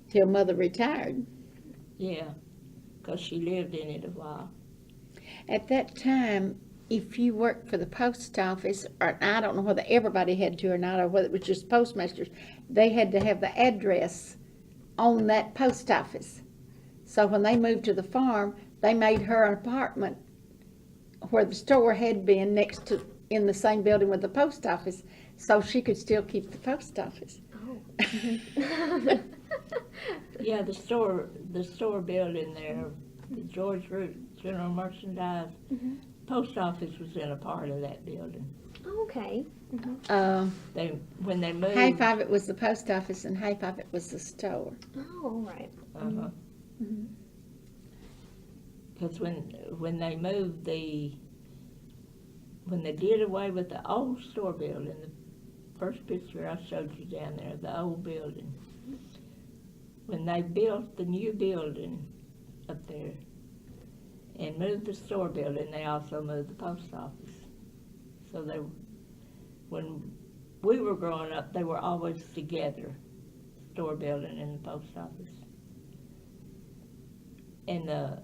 till Mother retired. Yeah, because she lived in it a while. At that time, if you worked for the post office, or I don't know whether everybody had to or not, or whether it was just postmasters, they had to have the address on that post office. So when they moved to the farm, they made her an apartment where the store had been next to, in the same building with the post office, so she could still keep the post office. Oh. Yeah, the store building there, the George Root General Merchandise, post office was in a part of that building. Okay. When they moved. Half of it was the post office and half of it was the store. Oh, all right. Uh-huh. Mm-hmm. Because when they moved when they did away with the old store building, the first picture I showed you down there, the old building, when they built the new building up there and moved the store building, they also moved the post office. So when we were growing up, they were always together, store building and the post office. And the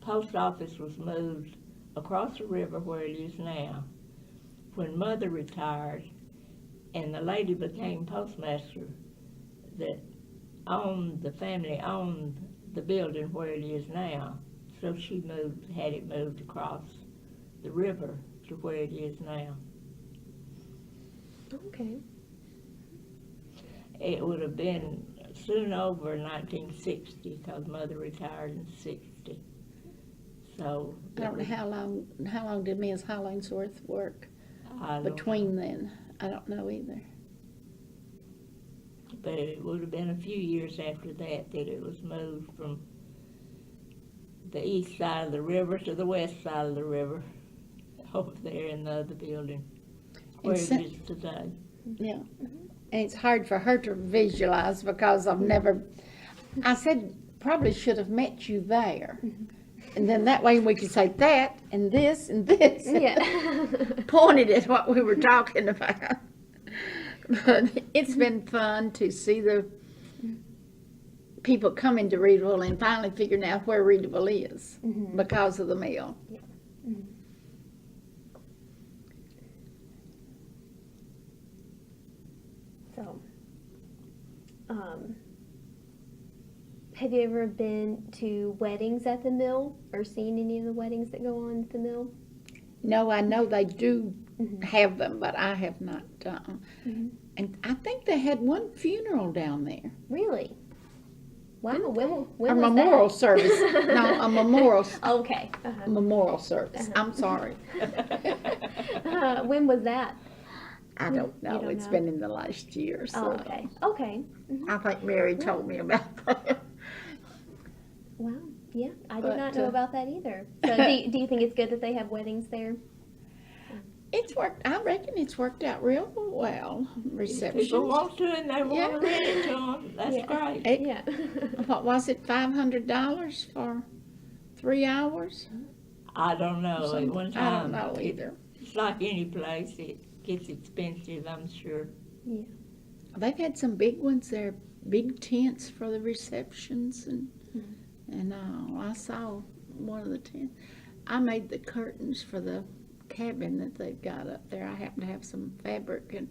post office was moved across the river where it is now. When Mother retired and the lady became postmaster that the family owned the building where it is now. So she had it moved across the river to where it is now. Okay. it would have been soon over 1960 because Mother retired in 60. So I don't know how long did Ms. Hollingsworth work I don't between know. then? I don't know either. But it would have been a few years after that it was moved from the east side of the river to the west side of the river, over there in the other building, where it is today. Yeah. And it's hard for her to visualize because I said, probably should have met you there. And then that way we could say that and this and this. Yeah. Pointed at what we were talking about. But it's been fun to see the people coming to Readyville and finally figuring out where Readyville is because of the mill. Yeah. So, have you ever been to weddings at the mill or seen any of the weddings that go on at the mill? No, I know they do have them, but I have not. And I think they had one funeral down there. Really? Wow. When A was memorial that? service. No, a memorial Okay. memorial service. I'm sorry. When was that? I don't know. don't It's know? been in the last year. So Oh, okay. Okay. I think Mary told me about that. Wow. Yeah, I did But, not know about that either. So, do you think it's good that they have weddings there? It's worked. I reckon it's worked out real well. Reception. People want to and they want Yeah. to read it to them. That's Yeah. great. Yeah. What was it? $500 for 3 hours? I don't know. At one I time, don't know either. it's like any place. It gets expensive, I'm sure. Yeah. They've had some big ones there, big tents for the receptions and all. I saw one of the tents. I made the curtains for the cabin that they've got up there. I happen to have some fabric and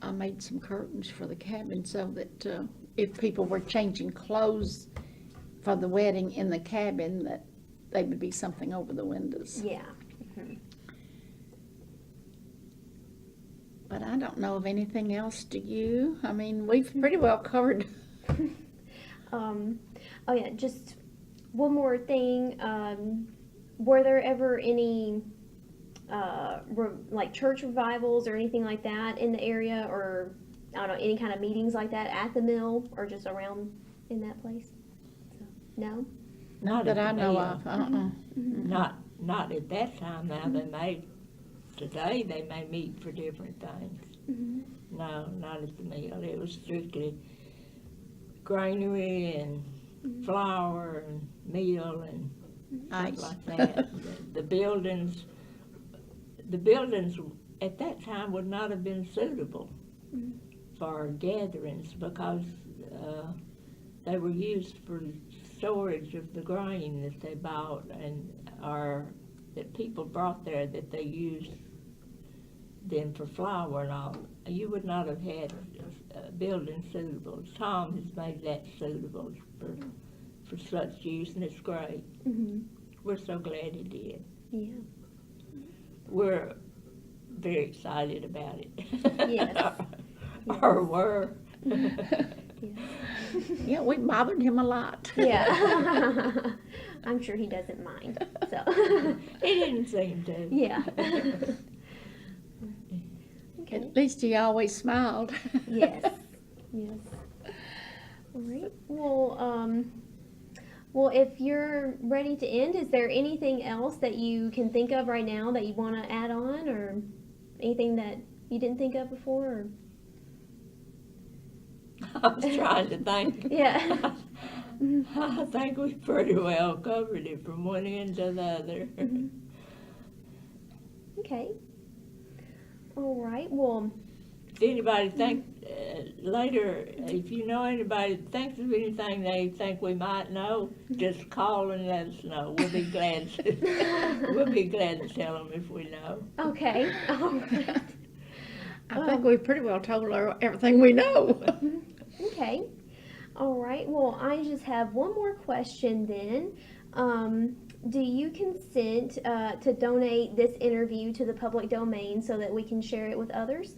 I made some curtains for the cabin so that if people were changing clothes for the wedding in the cabin, that they would be something over the windows. Yeah. But I don't know of anything else, do you? I mean, we've pretty well covered. Oh yeah, just one more thing. Were there ever any like church revivals or anything like that in the area, or I don't know, any kind of meetings like that at the mill or just around in that place? So, no. Not That at I the know mill. of. Not at that time. Now today they may meet for different things. No, not at the mill. It was strictly granary and flour and meal and Ice. stuff like that. The buildings at that time would not have been suitable for gatherings because they were used for storage of the grain that they bought or that people brought there that they used then for flour and all. You would not have had a building suitable. Tom has made that suitable for such use, and it's great. We're so glad he did. Yeah. We're very excited about it. Yes. Or were. Yeah, we bothered him a lot. Yeah. I'm sure he doesn't mind. So. He didn't seem to. Yeah. Okay. At least he always smiled. Yes. Yes. All right. Well, if you're ready to end, is there anything else that you can think of right now that you want to add on, or anything that you didn't think of before? Or? I was trying to think. Yeah. I think we pretty well covered it from one end to the other. Okay. All right. Well. If anybody think later, if you know anybody that thinks of anything they think we might know, just call and let us know. We'll be glad to tell them if we know. Okay. All right. I think we pretty well told her everything we know. Okay. All right. Well, I just have one more question then. Do you consent to donate this interview to the public domain so that we can share it with others?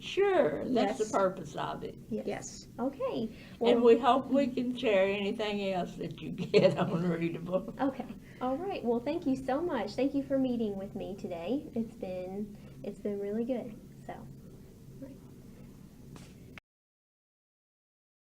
Sure, that's Yes. the purpose of it. Yes. Okay. And Well, we hope we can share anything else that you get on Readable. okay. All right. Well, thank you so much. Thank you for meeting with me today. It's been really good. So.